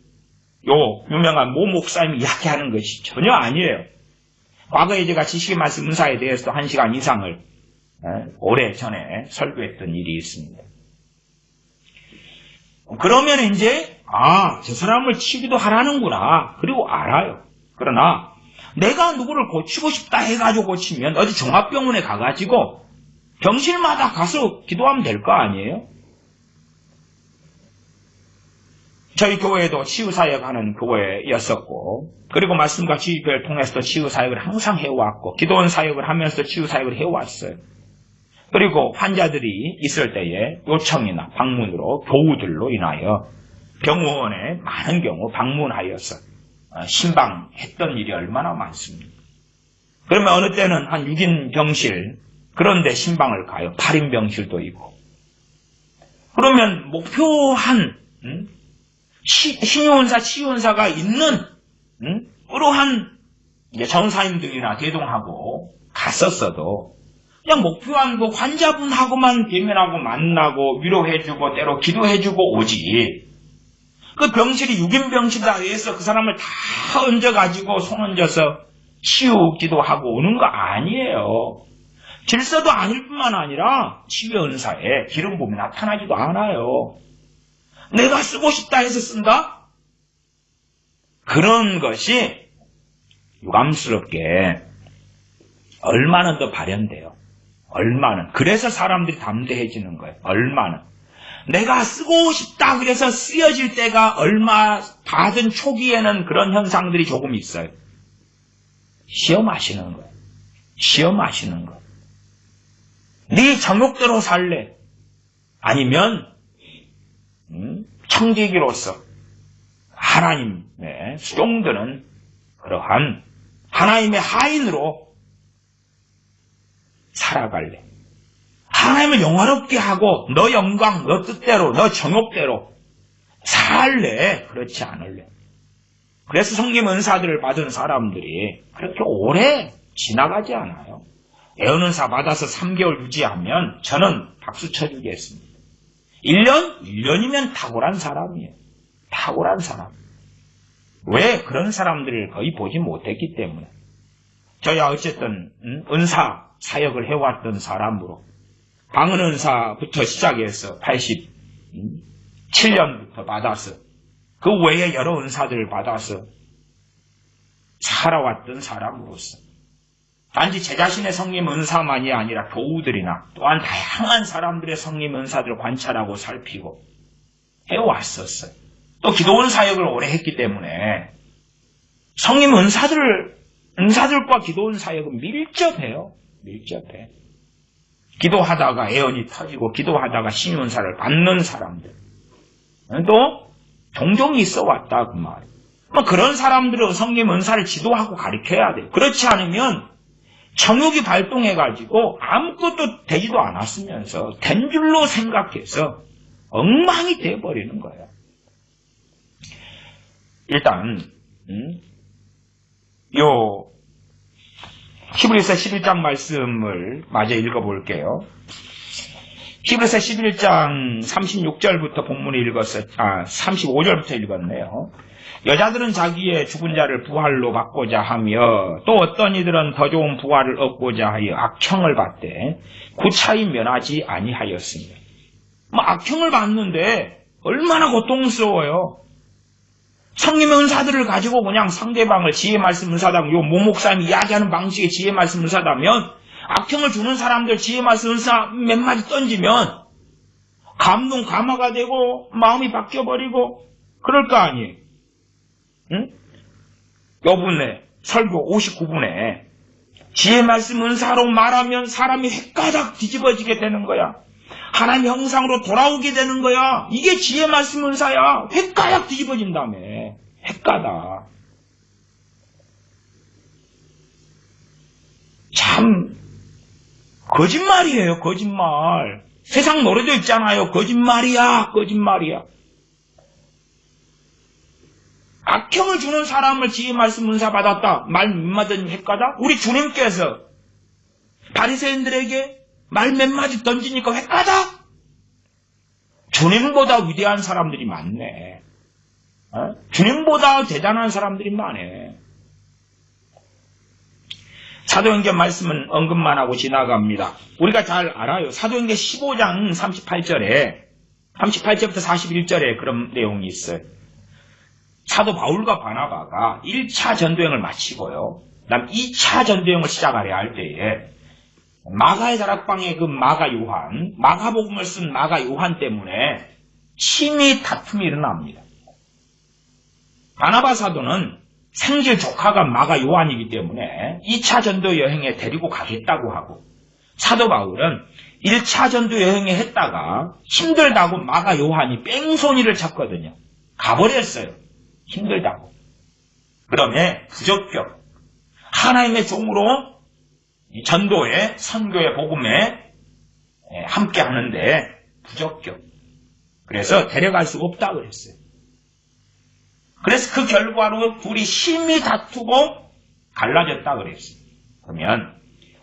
유명한 모 목사님이 이야기하는 것이 전혀 아니에요. 과거에 제가 지식의 말씀 은사에 대해서 1시간 이상을 오래전에 설교했던 일이 있습니다. 그러면 이제 저 사람을 치기도 하라는구나. 그리고 알아요. 그러나 내가 누구를 고치고 싶다 해가지고 고치면 어디 종합병원에 가가지고 병실마다 가서 기도하면 될 거 아니에요? 저희 교회도 치유사역하는 교회였었고, 그리고 말씀과 지휘교회를 통해서도 치유사역을 항상 해왔고, 기도원 사역을 하면서 치유사역을 해왔어요. 그리고 환자들이 있을 때에 요청이나 방문으로 교우들로 인하여 병원에 많은 경우 방문하여서 신방했던 일이 얼마나 많습니까? 그러면 어느 때는 한 6인 병실, 그런데 신방을 가요. 8인 병실도 있고. 그러면 목표한 신유원사, 치유원사가 있는 그러한 전사님들이나 대동하고 갔었어도 그냥 목표한 그 환자분하고만 대면하고 만나고 위로해주고 때로 기도해주고 오지. 그 병실이 6인 병실이다 해서 그 사람을 다 얹어가지고 손 얹어서 치유기도 하고 오는 거 아니에요. 질서도 아닐 뿐만 아니라 치유의 은사에 기름 부음이 나타나지도 않아요. 내가 쓰고 싶다 해서 쓴다? 그런 것이 유감스럽게 얼마나 더 발현돼요. 얼마나. 그래서 사람들이 담대해지는 거예요. 얼마나. 내가 쓰고 싶다 그래서 쓰여질 때가 얼마 받은 초기에는 그런 현상들이 조금 있어요. 시험하시는 거예요. 시험하시는 거. 네 정욕대로 살래? 아니면 청지기로서 하나님의 수종드는 그러한 하나님의 하인으로 살아갈래? 하나님을 영화롭게 하고 너 영광, 너 뜻대로, 너 정욕대로 살래? 그렇지 않을래? 그래서 성령 은사들을 받은 사람들이 그렇게 오래 지나가지 않아요. 애언은사 받아서 3개월 유지하면 저는 박수 쳐주겠습니다. 1년이면 탁월한 사람이에요. 탁월한 사람. 왜? 그런 사람들을 거의 보지 못했기 때문에. 저야 어쨌든 은사 사역을 해왔던 사람으로 방언은사부터 시작해서 87년부터 받아서 그 외에 여러 은사들을 받아서 살아왔던 사람으로서 단지 제 자신의 성림 은사만이 아니라 교우들이나 또한 다양한 사람들의 성림 은사들을 관찰하고 살피고 해왔었어요. 또 기도원 사역을 오래 했기 때문에 성림 은사들과 기도원 사역은 밀접해요. 밀접해. 기도하다가 애언이 터지고 기도하다가 신윤사를 받는 사람들 또 종종 있어 왔다 그 말이에요. 그런 사람들은 성림 은사를 지도하고 가르쳐야 돼요. 그렇지 않으면 정욕이 발동해가지고 아무것도 되지도 않았으면서 된 줄로 생각해서 엉망이 돼버리는 거예요. 일단 요 히브리서 11장 말씀을 마저 읽어볼게요. 히브리서 11장 36절부터 본문을 읽었어요. 35절부터 읽었네요. 여자들은 자기의 죽은 자를 부활로 받고자 하며 또 어떤 이들은 더 좋은 부활을 얻고자 하여 악형을 받되 구차히 면하지 아니하였습니다. 악형을 받는데 얼마나 고통스러워요. 성님의 은사들을 가지고 그냥 상대방을 지혜 말씀 은사다, 요 모목사님이 이야기하는 방식의 지혜 말씀 은사다면 악형을 주는 사람들 지혜 말씀 은사 몇 마디 던지면 감동 감화가 되고 마음이 바뀌어버리고 그럴 거 아니에요. 응? 요번에 설교 59분에 지혜 말씀 은사로 말하면 사람이 헷가닥 뒤집어지게 되는 거야. 하나님 형상으로 돌아오게 되는 거야. 이게 지혜 말씀 은사야. 헷가닥 뒤집어진다며. 헷가닥. 참 거짓말이에요. 거짓말. 세상 노래도 있잖아요. 거짓말이야. 거짓말이야. 악형을 주는 사람을 지혜 말씀 은사 받았다. 말 몇 마디 헷가닥? 우리 주님께서 바리새인들에게 말 몇 마디 던지니까 헷가닥? 주님보다 위대한 사람들이 많네. 주님보다 대단한 사람들이 많네. 사도행전 말씀은 언급만 하고 지나갑니다. 우리가 잘 알아요. 사도행전 15장 38절부터 41절에 그런 내용이 있어요. 사도 바울과 바나바가 1차 전도행을 마치고요. 그다음 2차 전도행을 시작하려 할 때에 마가의 다락방의 그 마가 요한, 마가복음을 쓴 마가 요한 때문에 심히 다툼이 일어납니다. 바나바 사도는 생질 조카가 마가 요한이기 때문에 2차 전도 여행에 데리고 가겠다고 하고, 사도 바울은 1차 전도 여행에 했다가 힘들다고 마가 요한이 뺑소니를 쳤거든요. 가버렸어요. 힘들다고. 그러면 부적격. 하나님의 종으로 이 전도에, 선교의 복음에 함께 하는데 부적격. 그래서 데려갈 수가 없다 그랬어요. 그래서 그 결과로 둘이 심히 다투고 갈라졌다 그랬어요. 그러면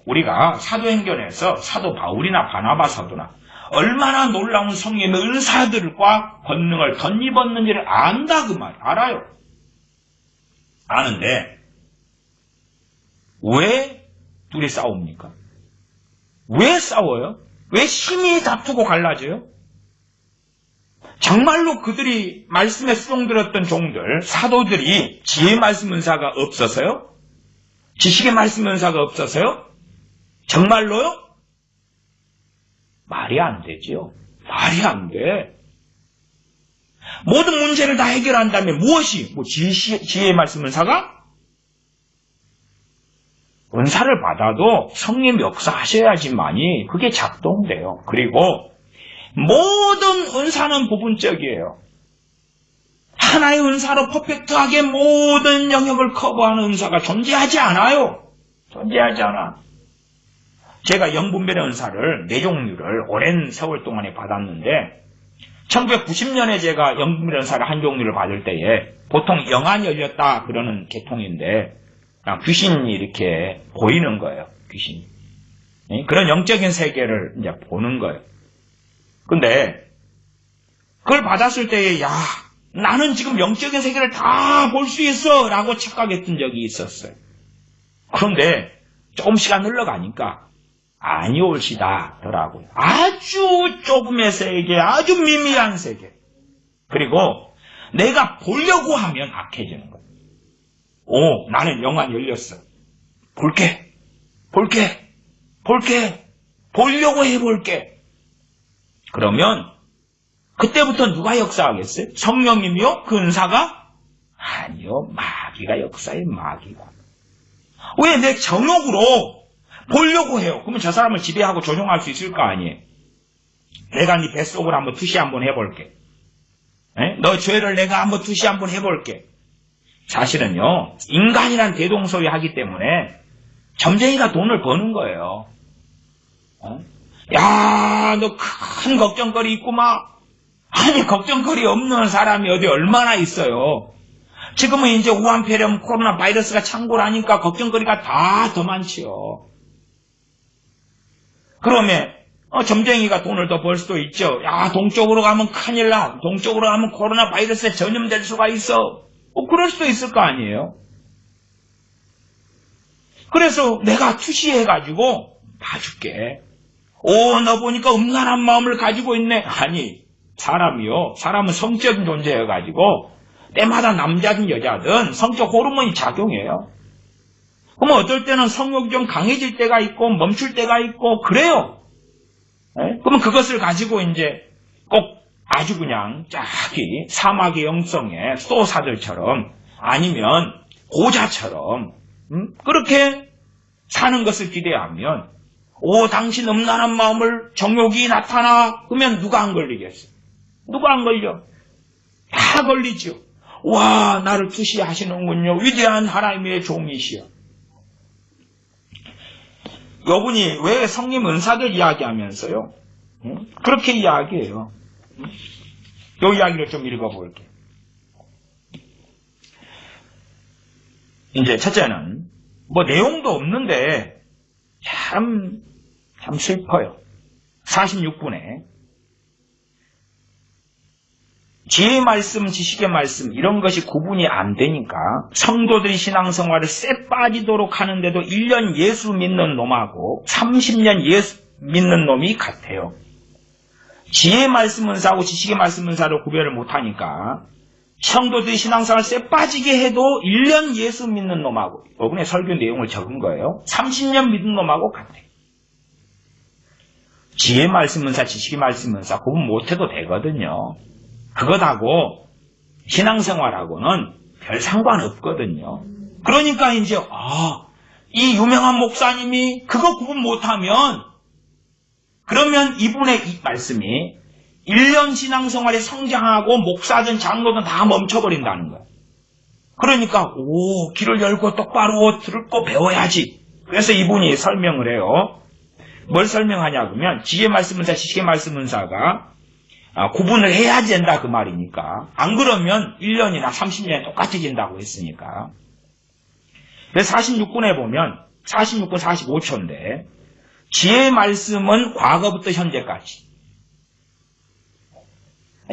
우리가 사도행전에서 사도 바울이나 바나바 사도나 얼마나 놀라운 성령의 은사들과 권능을 덧입었는지를 안다 그 말. 알아요. 아는데 왜 둘이 싸웁니까? 왜 싸워요? 왜 심히 다투고 갈라져요? 정말로 그들이 말씀에 수종들었던 종들, 사도들이 지혜 말씀 은사가 없어서요? 지식의 말씀 은사가 없어서요? 정말로요? 말이 안 되죠. 말이 안 돼. 모든 문제를 다 해결한다면 무엇이? 지혜의 말씀 은사가? 은사를 받아도 성령 역사하셔야지만이 그게 작동돼요. 그리고 모든 은사는 부분적이에요. 하나의 은사로 퍼펙트하게 모든 영역을 커버하는 은사가 존재하지 않아요. 존재하지 않아. 제가 영분별의 은사를 4종류를 오랜 세월 동안에 받았는데 1990년에 제가 영분별의 은사를 한 종류를 받을 때에 보통 영안이 열렸다 그러는 계통인데 그냥 귀신이 이렇게 보이는 거예요. 귀신이. 그런 영적인 세계를 이제 보는 거예요. 근데 그걸 받았을 때에 야 나는 지금 영적인 세계를 다 볼 수 있어 라고 착각했던 적이 있었어요. 그런데 조금 시간 흘러가니까 아니올시다 더라고요. 아주 조금의 세계, 아주 미미한 세계. 그리고 내가 보려고 하면 악해지는 거예요. 오, 나는 영안이 열렸어. 볼게. 보려고 해볼게. 그러면 그때부터 누가 역사하겠어요? 성령님이요? 그 은사가? 아니요. 마귀가 역사해요. 마귀가. 왜 내 정욕으로 보려고 해요? 그러면 저 사람을 지배하고 조종할 수 있을 거 아니에요? 내가 네 뱃속을 한번 투시 한번 해볼게. 너 죄를 내가 한번 투시 한번 해볼게. 사실은요. 인간이란 대동소이하기 때문에 점쟁이가 돈을 버는 거예요. 야, 너 큰 걱정거리 있구만. 아니, 걱정거리 없는 사람이 어디 얼마나 있어요. 지금은 이제 우한폐렴 코로나 바이러스가 창궐하니까 걱정거리가 다 더 많지요. 그러면 점쟁이가 돈을 더 벌 수도 있죠. 야, 동쪽으로 가면 큰일 나. 동쪽으로 가면 코로나 바이러스에 전염될 수가 있어. 그럴 수도 있을 거 아니에요. 그래서 내가 투시해가지고 봐줄게. 너 보니까 음란한 마음을 가지고 있네. 아니, 사람은 성적인 존재여가지고 때마다 남자든 여자든 성적 호르몬이 작용해요. 그럼 어떨 때는 성욕이 좀 강해질 때가 있고 멈출 때가 있고 그래요. 그러면 그것을 가지고 이제 꼭 아주 그냥 쫙이 사막의 영성의 수도사들처럼 아니면 고자처럼 그렇게 사는 것을 기대하면 당신 음란한 마음을 정욕이 나타나 그러면 누가 안 걸리겠어요? 누가 안 걸려? 다 걸리죠. 와, 나를 투시하시는군요. 위대한 하나님의 종이시여. 여분이 왜 성님 은사들 이야기하면서요? 그렇게 이야기해요. 이 이야기를 좀 읽어볼게요. 이제 첫째는 내용도 없는데 참 슬퍼요. 46분에 지혜의 말씀, 지식의 말씀 이런 것이 구분이 안 되니까 성도들이 신앙생활을 쎄 빠지도록 하는데도 1년 예수 믿는 놈하고 30년 예수 믿는 놈이 같아요. 지혜의 말씀 은사하고 지식의 말씀 은사를 구별을 못하니까 성도들이 신앙생활을 쎄 빠지게 해도 1년 예수 믿는 놈하고 이번에 설교 내용을 적은 거예요. 30년 믿는 놈하고 같아요. 지혜의 말씀 은사, 지식의 말씀 은사 구분 못해도 되거든요. 그것하고 신앙생활하고는 별 상관없거든요. 그러니까 이제 이 유명한 목사님이 그거 구분 못하면 그러면 이분의 이 말씀이 1년 신앙생활에 성장하고 목사든 장로든 다 멈춰버린다는 거예요. 그러니까 귀를 열고 똑바로 듣고 배워야지. 그래서 이분이 설명을 해요. 뭘 설명하냐 그러면 지혜의 말씀 은사, 지식의 말씀 은사가 구분을 해야 된다 그 말이니까. 안 그러면 1년이나 30년이 똑같아진다고 했으니까. 그래서 46분에 보면 46분 45초인데 지혜의 말씀은 과거부터 현재까지.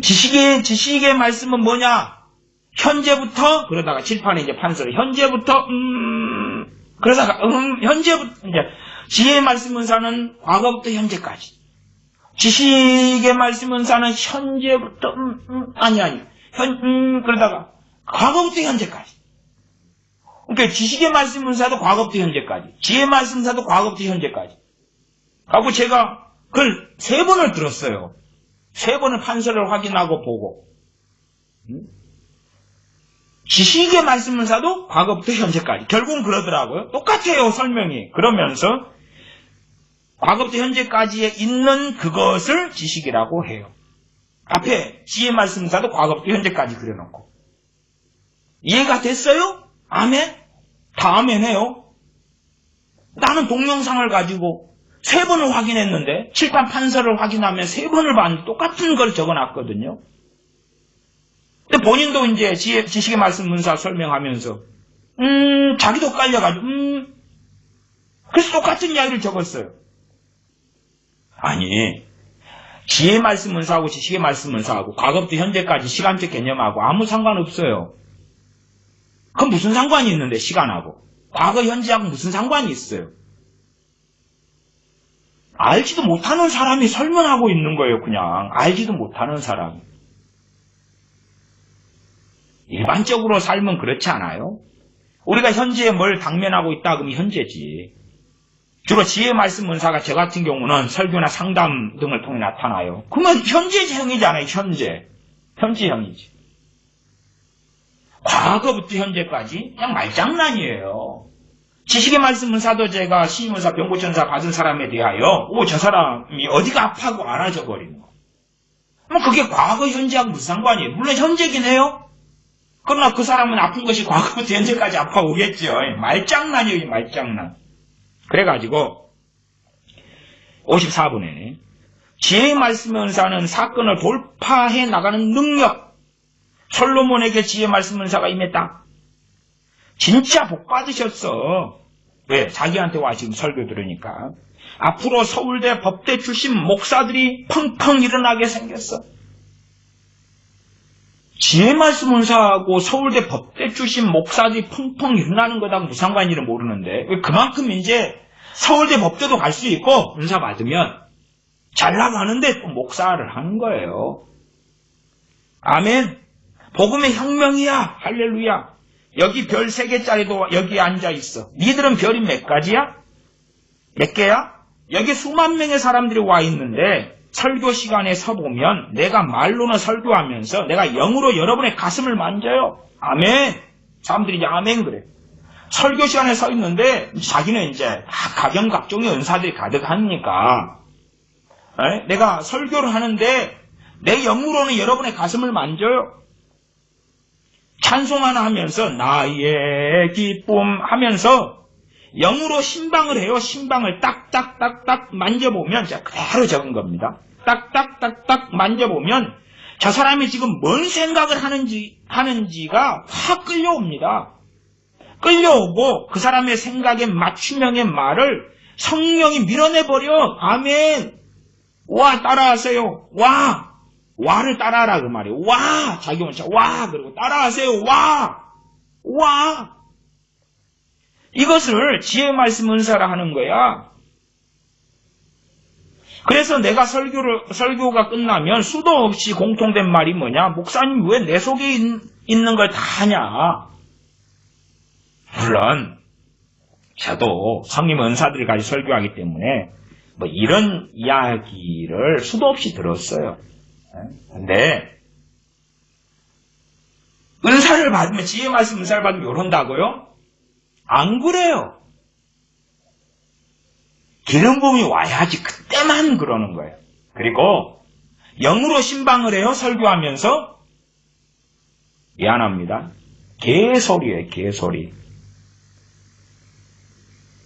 지식의 말씀은 뭐냐? 현재부터 그러다가 칠판에 이제 판서를 현재부터 그러다가 현재부터 이제 지혜의 말씀 은사는 과거부터 현재까지. 지식의 말씀 은사는 현재부터 그러다가 과거부터 현재까지. 그러니까 지식의 말씀 은사도 과거부터 현재까지, 지혜의 말씀 은사도 과거부터 현재까지. 하고 제가 그걸 3번을 들었어요. 3번을 판서를 확인하고 보고. 지식의 말씀 은사도 과거부터 현재까지. 결국은 그러더라고요. 똑같아요, 설명이. 그러면서 과거부터 현재까지에 있는 그것을 지식이라고 해요. 앞에 지혜 말씀사도 과거부터 현재까지 그려놓고. 이해가 됐어요? 아멘? 다 아멘해요. 나는 동영상을 가지고 3번을 확인했는데 칠판 판서를 확인하면 3번을 봤는데 똑같은 걸 적어놨거든요. 근데 본인도 이제 지식의 말씀 문사 설명하면서 자기도 깔려가지고 그래서 똑같은 이야기를 적었어요. 아니, 지혜의 말씀 은사하고 지식의 말씀 은사하고 과거부터 현재까지 시간적 개념하고 아무 상관없어요. 그건 무슨 상관이 있는데 시간하고. 과거 현재하고 무슨 상관이 있어요. 알지도 못하는 사람이 설명하고 있는 거예요. 그냥 알지도 못하는 사람이. 일반적으로 삶은 그렇지 않아요? 우리가 현재에 뭘 당면하고 있다 그러면 현재지. 주로 지혜의 말씀 은사가 저 같은 경우는 설교나 상담 등을 통해 나타나요. 그러면 현재형이잖아요. 현재형이지. 과거부터 현재까지 그냥 말장난이에요. 지식의 말씀 은사도 제가 신임은사, 병고천사 받은 사람에 대하여 저 사람이 어디가 아파하고 알아져 버리는 거. 그럼 그게 과거 현재하고 무슨 상관이에요? 물론 현재긴 해요. 그러나 그 사람은 아픈 것이 과거부터 현재까지 아파오겠죠. 말장난이에요. 말장난. 그래가지고 54분에 지혜의 말씀의 은사는 사건을 돌파해 나가는 능력, 솔로몬에게 지혜 말씀 은사가 임했다. 진짜 복 받으셨어. 왜? 자기한테 와 지금 설교 들으니까. 앞으로 서울대 법대 출신 목사들이 펑펑 일어나게 생겼어. 지혜 말씀 은사하고 서울대 법대 출신 목사들이 펑펑 일어나는 거랑 무슨 상관인지는 모르는데 그만큼 이제 서울대 법대도 갈 수 있고 은사 받으면 잘 나가는데 또 목사를 하는 거예요. 아멘. 복음의 혁명이야. 할렐루야. 여기 별 3개짜리도 여기 앉아 있어. 니들은 별이 몇 가지야? 몇 개야? 여기 수만 명의 사람들이 와 있는데 설교 시간에 서보면 내가 말로는 설교하면서 내가 영으로 여러분의 가슴을 만져요. 아멘. 사람들이 이제 아멘 그래. 설교 시간에 서 있는데 자기는 이제 각양각종의 은사들이 가득하니까 내가 설교를 하는데 내 영으로는 여러분의 가슴을 만져요. 찬송 하나 하면서 나의 기쁨 하면서 영으로 신방을 해요. 신방을 딱딱딱딱 만져보면 제가 그대로 적은 겁니다. 딱딱딱딱 만져보면 저 사람이 지금 뭔 생각을 하는지가 확 끌려옵니다. 끌려오고 그 사람의 생각에 맞춤형의 말을 성령이 밀어내버려. 아멘. 와 따라하세요. 와. 와를 따라하라 그 말이에요. 와. 자기 혼자 와. 그리고 따라하세요. 와. 와. 이것을 지혜 말씀 은사라 하는 거야. 그래서 내가 설교가 끝나면 수도 없이 공통된 말이 뭐냐? 목사님 왜 내 속에 있는 걸 다 하냐? 물론 저도 성님 은사들까지 설교하기 때문에 뭐 이런 이야기를 수도 없이 들었어요. 근데 은사를 받으면 지혜 말씀 은사를 받으면 이런다고요? 안 그래요. 기름 부음이 와야지 그때만 그러는 거예요. 그리고 영으로 신방을 해요. 설교하면서 미안합니다. 개소리예요. 개소리.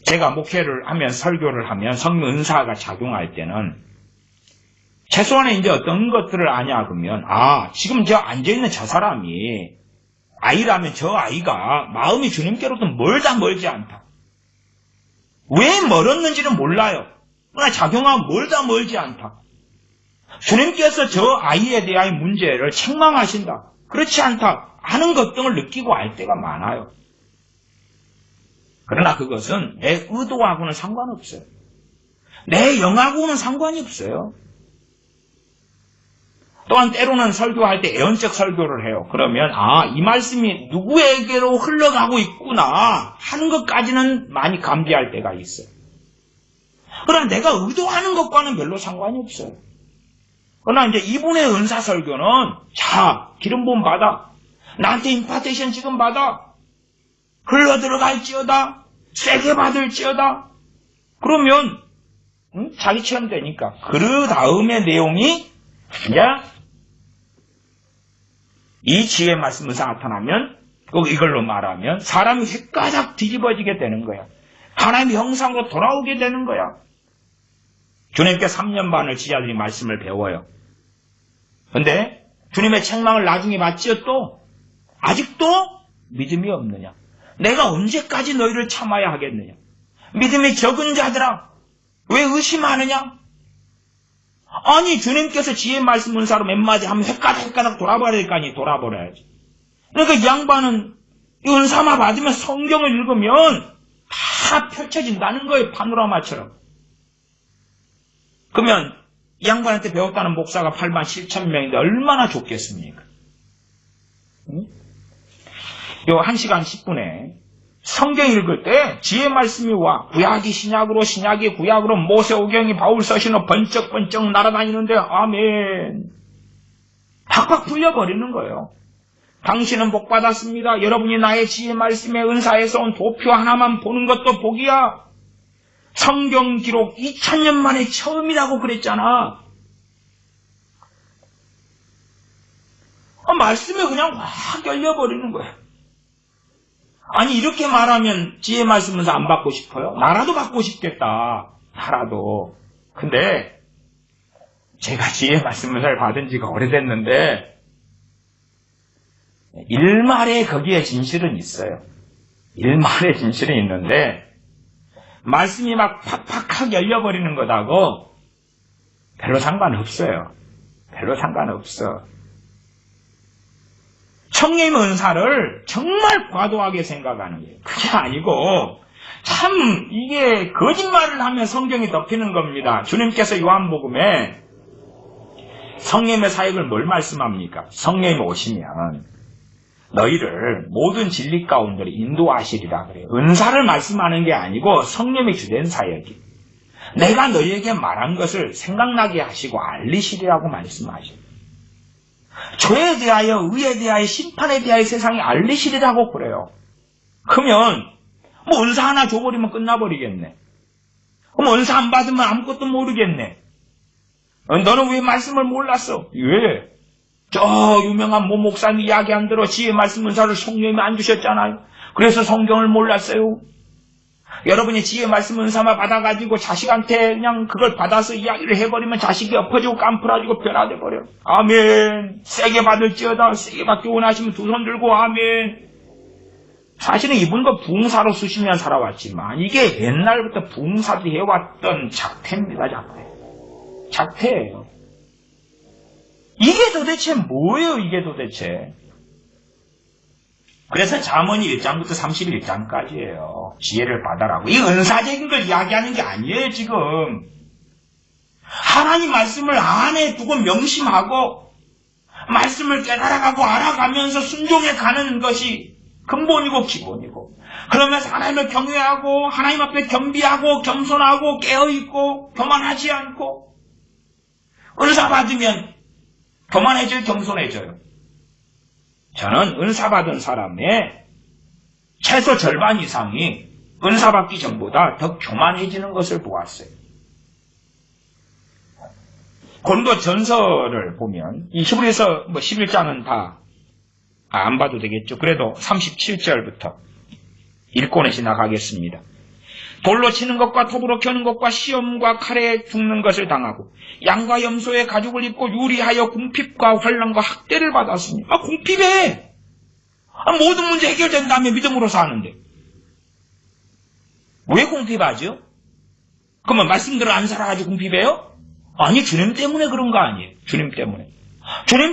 제가 목회를 하면 설교를 하면 성령 은사가 작용할 때는 최소한에 이제 어떤 것들을 아냐 그러면 지금 저 앉아있는 저 사람이 아이라면 저 아이가 마음이 주님께로부터 멀지 않다. 왜 멀었는지는 몰라요. 그러나 작용하면 멀지 않다. 주님께서 저 아이에 대한 문제를 책망하신다. 그렇지 않다. 하는 것 등을 느끼고 알 때가 많아요. 그러나 그것은 내 의도하고는 상관없어요. 내 영하고는 상관이 없어요. 또한 때로는 설교할 때 애언적 설교를 해요. 그러면 이 말씀이 누구에게로 흘러가고 있구나 하는 것까지는 많이 감지할 때가 있어요. 그러나 내가 의도하는 것과는 별로 상관이 없어요. 그러나 이제 이분의 은사 설교는 기름 부음 받아. 나한테 임파테이션 지금 받아. 흘러 들어갈지어다. 세게 받을지어다. 그러면 자기 체험 되니까. 그 다음의 내용이 이제 이 지혜 말씀 은사 나타나면 이걸로 말하면 사람이 휘가닥 뒤집어지게 되는 거야. 하나님의 형상으로 돌아오게 되는 거야. 주님께 3년 반을 지자들이 말씀을 배워요. 근데 주님의 책망을 나중에 받지요 또? 아직도 믿음이 없느냐? 내가 언제까지 너희를 참아야 하겠느냐? 믿음이 적은 자들아 왜 의심하느냐? 아니 주님께서 지혜 말씀 은사로 몇 마디 하면 헷가닥 돌아버려야 될 거 아니 돌아버려야지. 그러니까 이 양반은 이 은사만 받으면 성경을 읽으면 다 펼쳐진다는 거예요. 파노라마처럼. 그러면 이 양반한테 배웠다는 목사가 8만 7천 명인데 얼마나 좋겠습니까? 요 1시간 10분에 성경 읽을 때 지혜 말씀이 와. 구약이 신약으로 신약이 구약으로 모세오경이 바울 서신으로 번쩍번쩍 날아다니는데 아멘. 팍팍 풀려버리는 거예요. 당신은 복 받았습니다. 여러분이 나의 지혜 말씀의 은사에서 온 도표 하나만 보는 것도 복이야. 성경 기록 2000년 만에 처음이라고 그랬잖아. 말씀이 그냥 확 열려버리는 거예요. 아니 이렇게 말하면 지혜 말씀 은사 안 받고 싶어요? 나라도 받고 싶겠다. 나라도. 근데 제가 지혜 말씀 은사를 받은 지가 오래됐는데 일말에 거기에 진실은 있어요. 일말에 진실은 있는데 말씀이 막 팍팍하게 열려버리는 것하고 별로 상관없어요. 별로 상관없어. 성령의 은사를 정말 과도하게 생각하는 거예요. 그게 아니고 참 이게 거짓말을 하면 성경이 덮이는 겁니다. 주님께서 요한복음에 성령의 사역을 뭘 말씀합니까? 성령이 오시면 너희를 모든 진리 가운데로 인도하시리라 그래요. 은사를 말씀하는 게 아니고 성령의 주된 사역이 내가 너희에게 말한 것을 생각나게 하시고 알리시리라고 말씀하셔요. 죄에 대하여 의에 대하여 심판에 대하여 세상에 알리시리라고 그래요. 그러면 뭐 은사 하나 줘버리면 끝나버리겠네. 그럼 은사 안 받으면 아무것도 모르겠네. 너는 왜 말씀을 몰랐어? 왜? 저 유명한 모 목사님 이야기한 대로 지혜 말씀 은사를 성령님이 안 주셨잖아요. 그래서 성경을 몰랐어요. 여러분이 지혜 말씀 은사만 받아가지고 자식한테 그냥 그걸 받아서 이야기를 해버리면 자식이 엎어지고 깜풀어지고 변화돼 버려. 아멘. 세게 받을지어다. 세게 받기 원하시면 두 손 들고 아멘. 사실은 이분도 부흥사로 수십 년 살아왔지만 이게 옛날부터 부흥사들이 해왔던 작태입니다. 작태예요. 이게 도대체 뭐예요? 이게 도대체. 그래서 잠언이 1장부터 31장까지예요. 지혜를 받아라고. 이 은사적인 걸 이야기하는 게 아니에요, 지금. 하나님 말씀을 안에 두고 명심하고 말씀을 깨달아가고 알아가면서 순종해 가는 것이 근본이고 기본이고, 그러면서 하나님을 경외하고 하나님 앞에 겸비하고 겸손하고 깨어있고 교만하지 않고, 은사 받으면 교만해져요, 겸손해져요. 저는 은사 받은 사람의 최소 절반 이상이 은사 받기 전보다 더 교만해지는 것을 보았어요. 고린도 전서를 보면 이 히브리서 11장은 다 안 봐도 되겠죠. 그래도 37절부터 읽고 내시 나가겠습니다. 돌로 치는 것과 톱으로 켜는 것과 시험과 칼에 죽는 것을 당하고 양과 염소의 가죽을 입고 유리하여 궁핍과 환난과 학대를 받았으니. 궁핍해. 모든 문제 해결된 다음에 믿음으로 사는데 왜 궁핍하죠? 그러면 말씀대로 안 살아가지고 궁핍해요? 아니, 주님 때문에 그런 거 아니에요. 주님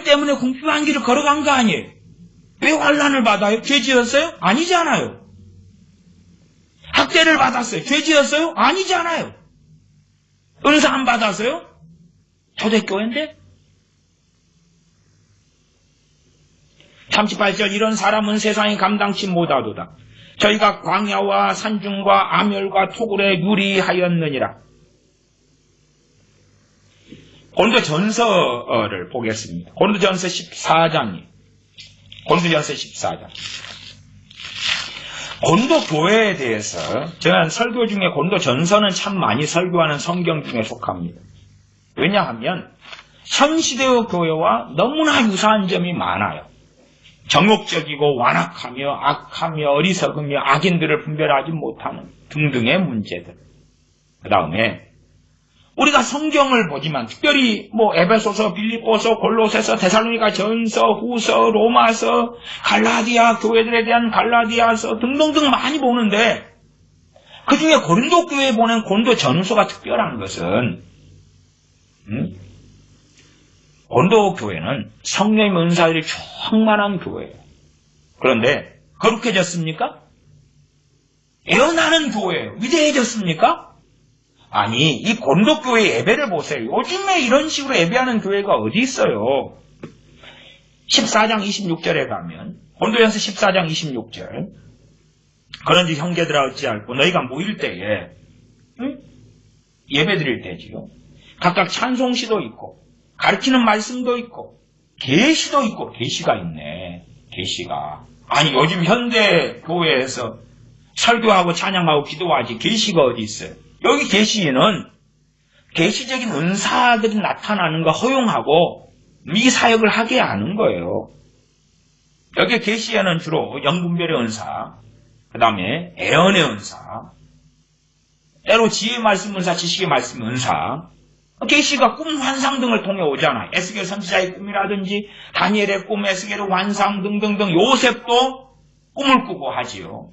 때문에 궁핍한 길을 걸어간 거 아니에요. 왜 환난을 받아요? 죄 지었어요? 아니잖아요. 학대를 받았어요. 죄 지었어요? 아니잖아요. 은사 안 받았어요? 초대교회인데? 38절 이런 사람은 세상이 감당치 못하도다. 저희가 광야와 산중과 암열과 토굴에 유리하였느니라. 고린도전서를 보겠습니다. 고린도전서 14장. 고린도 교회에 대해서 저는 설교 중에 고린도 전서는 참 많이 설교하는 성경 중에 속합니다. 왜냐하면 현 시대의 교회와 너무나 유사한 점이 많아요. 정욕적이고 완악하며 악하며 어리석으며 악인들을 분별하지 못하는 등등의 문제들. 그 다음에 우리가 성경을 보지만 특별히 에베소서, 빌립보서, 골로새서, 데살로니가 전서, 후서, 로마서, 갈라디아 교회들에 대한 갈라디아서 등등등 많이 보는데 그 중에 고린도 교회에 보낸 고린도 전서가 특별한 것은 고린도 교회는 성령의 은사들이 충만한 교회예요. 그런데 거룩해졌습니까? 애어나는 교회예요. 위대해졌습니까? 아니, 이 고린도 교회 예배를 보세요. 요즘에 이런 식으로 예배하는 교회가 어디 있어요? 14장 26절에 가면 고린도전서 14장 26절 그런지 형제들아 어찌할꼬 너희가 모일 때에 예배 드릴 때지요. 각각 찬송시도 있고 가르치는 말씀도 있고 계시도 있고. 계시가 있네. 계시가. 아니, 요즘 현대 교회에서 설교하고 찬양하고 기도하지 계시가 어디 있어요? 여기 계시는 계시적인 은사들이 나타나는 거 허용하고 이 사역을 하게 하는 거예요. 여기 계시에는 주로 영분별의 은사, 그 다음에 애언의 은사, 때로 지혜의 말씀 은사, 지식의 말씀 은사, 계시가 꿈 환상 등을 통해 오잖아요. 에스겔 선지자의 꿈이라든지 다니엘의 꿈, 에스겔의 환상 등등등. 요셉도 꿈을 꾸고 하지요.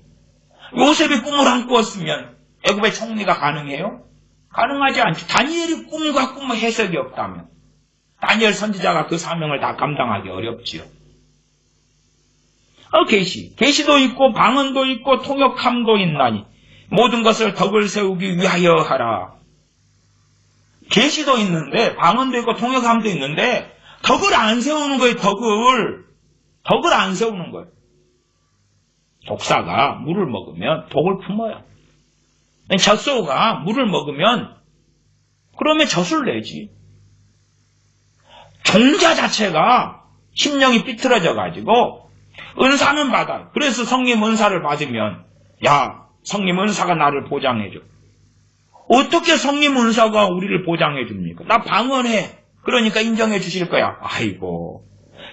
요셉이 꿈을 안 꾸었으면 애굽의 총리가 가능해요? 가능하지 않죠. 다니엘이 꿈과 꿈의 해석이 없다면 다니엘 선지자가 그 사명을 다 감당하기 어렵지요. 계시도 있고 방언도 있고 통역함도 있나니 모든 것을 덕을 세우기 위하여 하라. 계시도 있는데 방언도 있고 통역함도 있는데 덕을 안 세우는 거예요. 덕을 안 세우는 거예요. 독사가 물을 먹으면 독을 품어요. 젖소가 물을 먹으면 그러면 젖을 내지. 종자 자체가 심령이 삐뚤어져 가지고 은사는 받아요. 그래서 성님 은사를 받으면 야, 성님 은사가 나를 보장해줘. 어떻게 성님 은사가 우리를 보장해 줍니까? 나 방언해. 그러니까 인정해 주실 거야. 아이고,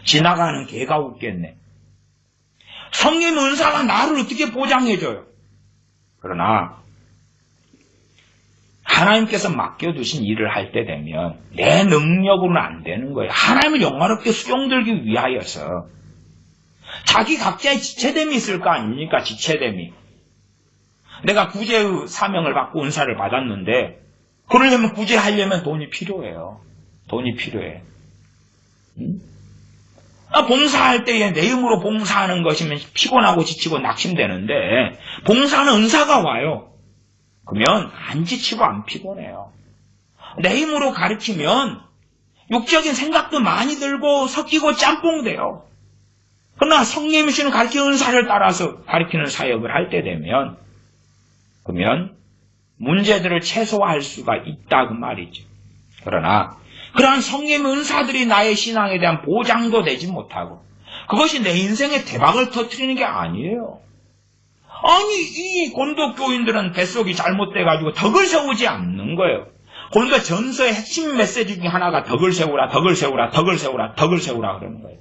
지나가는 개가 웃겠네. 성님 은사가 나를 어떻게 보장해 줘요? 그러나 하나님께서 맡겨두신 일을 할 때 되면 내 능력으로는 안 되는 거예요. 하나님을 영화롭게 수용들기 위하여서 자기 각자의 지체됨이 있을 거 아닙니까? 지체됨이. 내가 구제의 사명을 받고 은사를 받았는데 그러려면 구제하려면 돈이 필요해요. 돈이 필요해. 봉사할 때에 내 힘으로 봉사하는 것이면 피곤하고 지치고 낙심되는데 봉사는 은사가 와요. 그러면 안 지치고 안 피곤해요. 내 힘으로 가르치면 육적인 생각도 많이 들고 섞이고 짬뽕돼요. 그러나 성령이 주시는 가르치는 은사를 따라서 가르치는 사역을 할 때 되면 그러면 문제들을 최소화할 수가 있다 그 말이죠. 그러나 그러한 성령의 은사들이 나의 신앙에 대한 보장도 되지 못하고 그것이 내 인생에 대박을 터뜨리는 게 아니에요. 아니 이 고린도 교인들은 뱃속이 잘못돼가지고 덕을 세우지 않는 거예요. 고린도 전서의 핵심 메시지 중에 하나가 덕을 세우라, 덕을 세우라, 덕을 세우라, 덕을 세우라 그러는 거예요.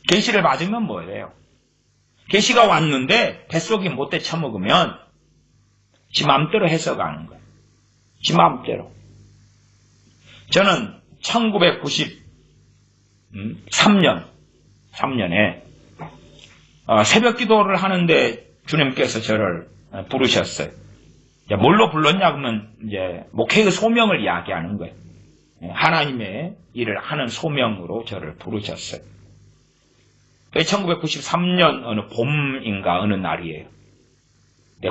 계시를 받으면 뭐예요? 계시가 왔는데 뱃속이 못돼 처먹으면 지 맘대로 해석하는 거예요. 지 맘대로. 저는 1993년에 새벽 기도를 하는데 주님께서 저를 부르셨어요. 뭘로 불렀냐 그러면 이제 목회의 소명을 이야기하는 거예요. 하나님의 일을 하는 소명으로 저를 부르셨어요. 1993년 어느 봄인가 어느 날이에요.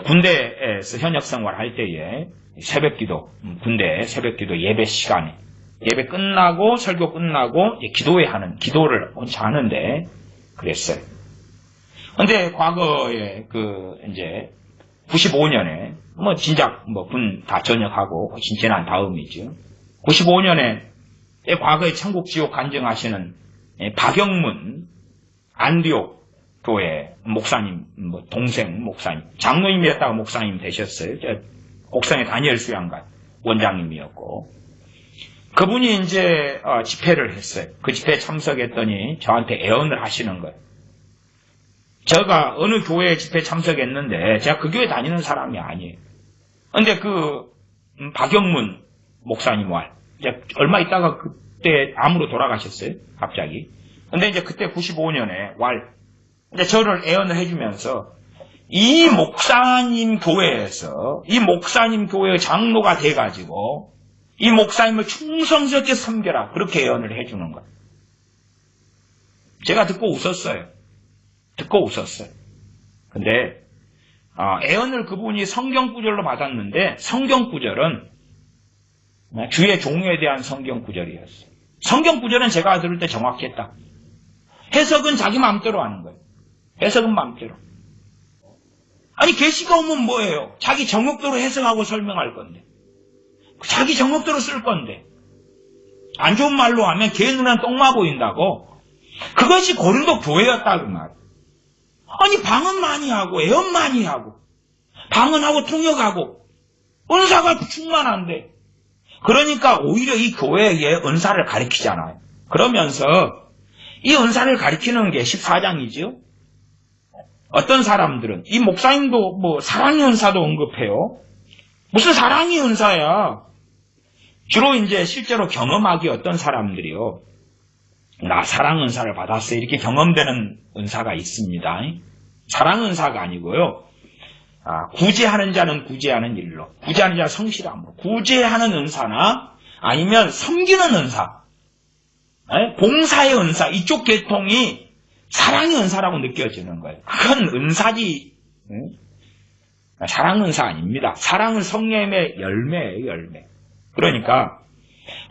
군대에서 현역 생활할 때에 새벽기도, 군대 새벽기도 예배 시간에 예배 끝나고 설교 끝나고 기도를 혼자 하는데 그랬어요. 근데 과거에 이제 95년에 진작 군 다 전역하고 진전한 다음이죠. 95년에 과거에 천국 지옥 간증하시는 박영문 안디옥 교회 목사님, 동생 목사님, 장로님이었다가 목사님 되셨어요. 옥상의 다니엘 수양관 원장님이었고, 그분이 이제 집회를 했어요. 그 집회에 참석했더니 저한테 애언을 하시는 거예요. 제가 어느 교회 집회에 참석했는데 제가 그 교회 다니는 사람이 아니에요. 근데 박영문 목사님 이제 얼마 있다가 그때 암으로 돌아가셨어요. 갑자기. 근데 이제 그때 95년에 근데 저를 애언을 해주면서 이 목사님 교회의 장로가 돼가지고 이 목사님을 충성스럽게 섬겨라. 그렇게 애언을 해주는 거예요. 제가 듣고 웃었어요. 근데 애언을 그분이 성경구절로 받았는데 성경구절은 주의 종에 대한 성경구절이었어요. 성경구절은 제가 들을 때 정확했다. 해석은 자기 마음대로 하는 거예요. 해석은 마음대로. 아니 계시가 오면 뭐예요? 자기 정욕대로 해석하고 설명할 건데. 자기 정욕대로 쓸 건데. 안 좋은 말로 하면 개 눈엔 똥마 보인다고. 그것이 고린도 교회였다 그 말. 아니 방언 많이 하고 애언 많이 하고 방언하고 통역하고 은사가 충만한데 그러니까 오히려 이 교회에 은사를 가르치잖아요. 그러면서 이 은사를 가르치는 게 14장이지요. 어떤 사람들은 이 목사님도 사랑의 은사도 언급해요. 무슨 사랑의 은사야. 주로 이제 실제로 경험하기 어떤 사람들이요. 나 사랑 은사를 받았어요. 이렇게 경험되는 은사가 있습니다. 사랑 은사가 아니고요. 구제하는 자는 구제하는 일로, 구제하는 자는 성실함으로, 구제하는 은사나 아니면 섬기는 은사, 봉사의 은사, 이쪽 계통이 사랑의 은사라고 느껴지는 거예요. 그건 은사지, 사랑 은사 아닙니다. 사랑은 성령의 열매예요, 열매. 그러니까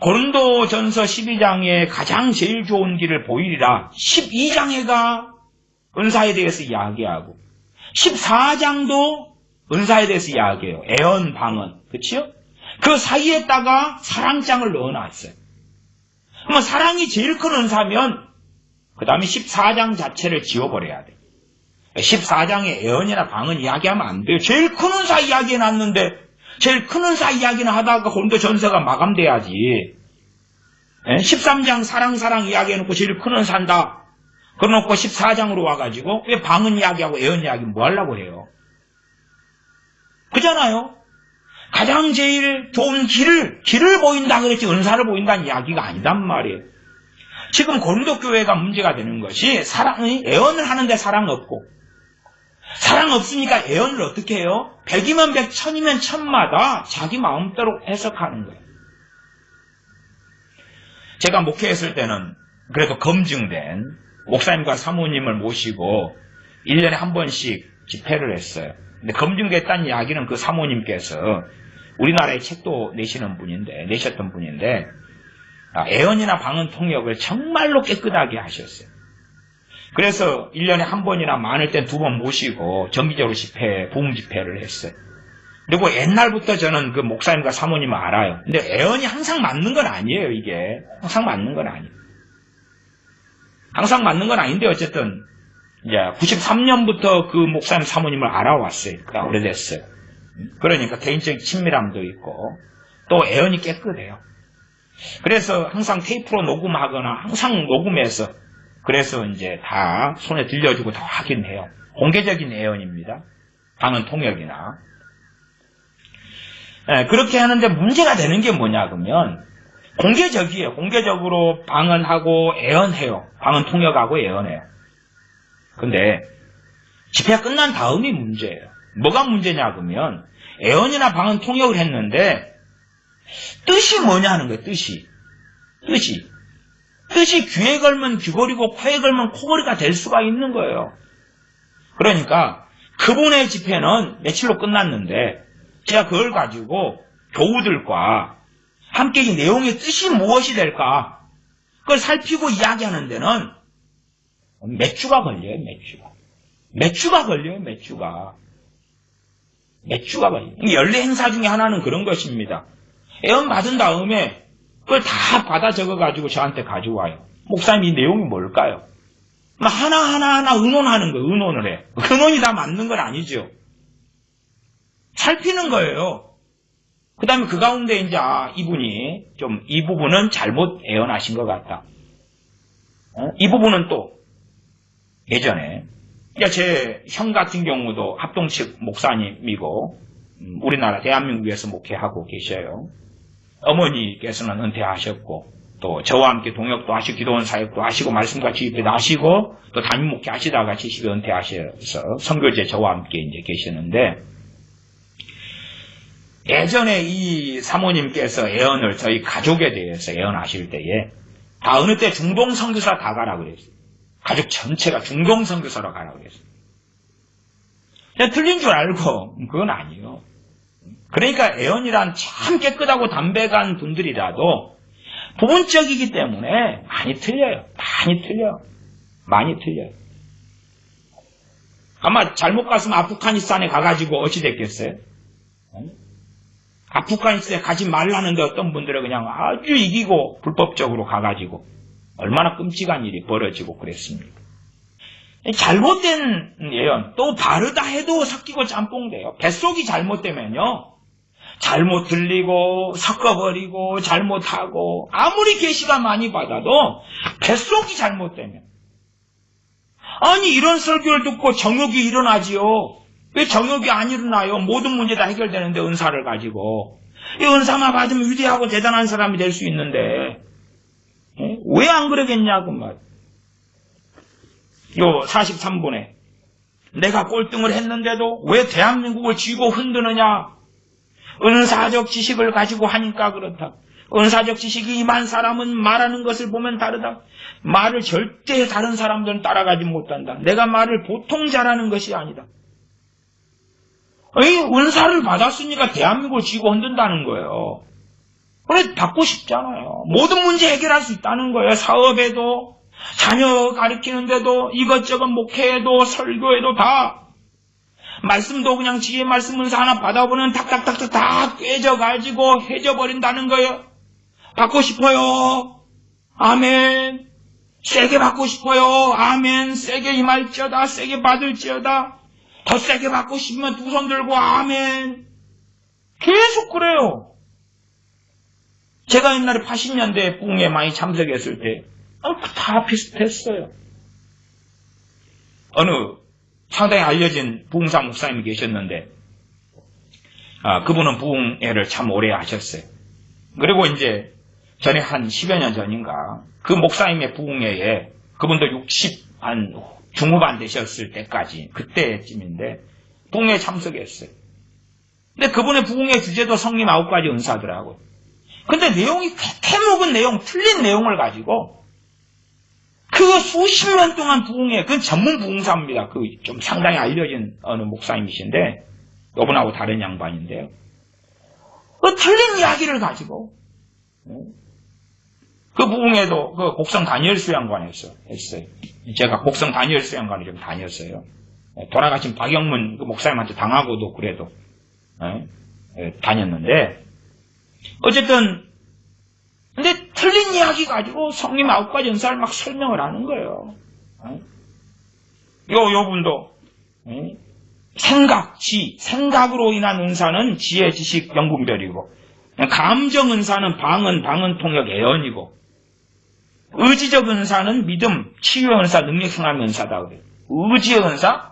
고린도전서 12장에 가장 제일 좋은 길을 보이리라 12장에가 은사에 대해서 이야기하고 14장도 은사에 대해서 이야기해요. 애언, 방언. 그렇죠? 그 사이에다가 사랑장을 넣어놨어요. 그러면 사랑이 제일 큰 은사면 그 다음에 14장 자체를 지워버려야 돼요. 14장에 애언이나 방언 이야기하면 안 돼요. 제일 큰 은사 이야기해놨는데 제일 큰 은사 이야기는 하다가 고린도전서가 마감돼야지. 13장 사랑 이야기해놓고 제일 큰 은사한다. 그러놓고 14장으로 와가지고 왜 방언 이야기하고 애언 이야기 뭐 하려고 해요? 그잖아요. 가장 제일 좋은 길을 보인다 그랬지 은사를 보인다는 이야기가 아니단 말이에요. 지금 고린도 교회가 문제가 되는 것이 애언을 하는데 사랑 없고 사랑 없으니까 애언을 어떻게 해요? 100이면 100, 1000이면 1000마다 자기 마음대로 해석하는 거예요. 제가 목회했을 때는 그래도 검증된 목사님과 사모님을 모시고 1년에 한 번씩 집회를 했어요. 근데 검증됐다는 이야기는 그 사모님께서 우리나라에 책도 내셨던 분인데 애언이나 방언 통역을 정말로 깨끗하게 하셨어요. 그래서 1년에 한 번이나 많을 땐 2번 모시고 정기적으로 부흥 집회를 했어요. 그리고 옛날부터 저는 그 목사님과 사모님을 알아요. 근데 애언이 항상 맞는 건 아니에요, 이게. 항상 맞는 건 아니에요. 항상 맞는 건 아닌데 어쨌든 이제 93년부터 그 목사님 사모님을 알아왔어요. 그러니까 오래됐어요. 그러니까 개인적인 친밀함도 있고 또 애언이 깨끗해요. 그래서 항상 테이프로 녹음하거나 항상 녹음해서 그래서 이제 다 손에 들려주고 다 확인해요. 공개적인 애언입니다. 방언 통역이나. 그렇게 하는데 문제가 되는 게 뭐냐 그러면 공개적이에요. 공개적으로 방언하고 애언해요. 방언 통역하고 애언해요. 근데 집회가 끝난 다음이 문제예요. 뭐가 문제냐 그러면 애언이나 방언 통역을 했는데 뜻이 뭐냐 하는 거예요. 뜻이 귀에 걸면 귀걸이고 코에 걸면 코걸이가 될 수가 있는 거예요. 그러니까 그분의 집회는 며칠로 끝났는데 제가 그걸 가지고 교우들과 함께 이 내용의 뜻이 무엇이 될까 그걸 살피고 이야기하는 데는 몇 주가 걸려요. 몇 주가 걸려요. 연례 행사 중에 하나는 그런 것입니다. 애언 받은 다음에 그걸 다 받아 적어가지고 저한테 가져와요. 목사님 이 내용이 뭘까요? 하나하나 의논하는 거예요. 의논을 해. 의논이 다 맞는 건 아니죠. 살피는 거예요. 그 다음에 그 가운데 이제 이분이 좀 이 부분은 잘못 애언하신 것 같다. 이 부분은 또 예전에 제 형 같은 경우도 합동측 목사님이고 우리나라 대한민국에서 목회하고 계셔요. 어머니께서는 은퇴하셨고 또 저와 함께 동역도 하시고 기도원 사역도 하시고 말씀과 지휘도 하시고 또 담임 목회 하시다가 70에 은퇴하셔서 선교제 저와 함께 이제 계시는데 예전에 이 사모님께서 애언을 저희 가족에 대해서 애언하실 때에 다 어느 때 중동 선교사 다 가라 그랬어요. 가족 전체가 중동 선교사로 가라 그랬어요. 그냥 틀린 줄 알고 그건 아니에요. 그러니까 애언이란 참 깨끗하고 담백한 분들이라도 부분적이기 때문에 많이 틀려요. 많이 틀려요. 아마 잘못 갔으면 아프가니스탄에 가가지고 어찌 됐겠어요? 아프가니스탄에 가지 말라는데 어떤 분들은 그냥 아주 이기고 불법적으로 가가지고 얼마나 끔찍한 일이 벌어지고 그랬습니까? 잘못된 예언, 또 바르다 해도 섞이고 짬뽕돼요. 뱃속이 잘못되면요. 잘못 들리고 섞어버리고 잘못하고 아무리 계시가 많이 받아도 뱃속이 잘못되면 아니 이런 설교를 듣고 정욕이 일어나지요. 왜 정욕이 안 일어나요? 모든 문제 다 해결되는데 은사를 가지고 이 은사만 받으면 위대하고 대단한 사람이 될 수 있는데 왜 안 그러겠냐고 말. 요 43분에 내가 꼴등을 했는데도 왜 대한민국을 쥐고 흔드느냐. 은사적 지식을 가지고 하니까 그렇다. 은사적 지식이 임한 사람은 말하는 것을 보면 다르다. 말을 절대 다른 사람들은 따라가지 못한다. 내가 말을 보통 잘하는 것이 아니다. 은사를 받았으니까 대한민국을 쥐고 흔든다는 거예요. 그래 받고 싶잖아요. 모든 문제 해결할 수 있다는 거예요. 사업에도, 자녀 가르치는데도, 이것저것 목회에도, 설교에도 다. 말씀도 그냥 지혜 말씀 은사 하나 받아보면 탁탁탁탁 다 꿰져가지고 해져버린다는 거예요. 받고 싶어요. 아멘. 세게 받고 싶어요. 아멘. 세게 임할지어다. 세게 받을지어다. 더 세게 받고 싶으면 두 손 들고 아멘. 계속 그래요. 제가 옛날에 80년대 부흥에 많이 참석했을 때 다 비슷했어요. 어느 상당히 알려진 부흥사 목사님이 계셨는데 그분은 부흥회를 참 오래 하셨어요. 그리고 이제 전에 한 10여 년 전인가 그 목사님의 부흥회에 그분도 60 한 중후반 되셨을 때까지 그때쯤인데 부흥회에 참석했어요. 근데 그분의 부흥회 주제도 성림 9가지 은사더라고요. 근데 내용이 캐먹은 내용, 틀린 내용을 가지고 그 수십 년 동안 부흥회, 그건 전문 부흥사입니다. 그 좀 상당히 알려진 어느 목사님이신데 요번하고 다른 양반인데요. 그 틀린 이야기를 가지고 그 부흥회도 그 곡성 다니엘 수양관에서 했어요. 제가 곡성 다니엘 수양관에 좀 다녔어요. 돌아가신 박영문 그 목사님한테 당하고도 그래도 다녔는데 어쨌든 근데 틀린 이야기 가지고 성림 9가지 은사를 막 설명을 하는 거예요. 요 분도 생각으로 인한 은사는 지혜, 지식, 영분별이고 감정 은사는 방언, 통역, 애언이고 의지적 은사는 믿음, 치유 은사, 능력 행함 은사다 그래요. 의지의 은사?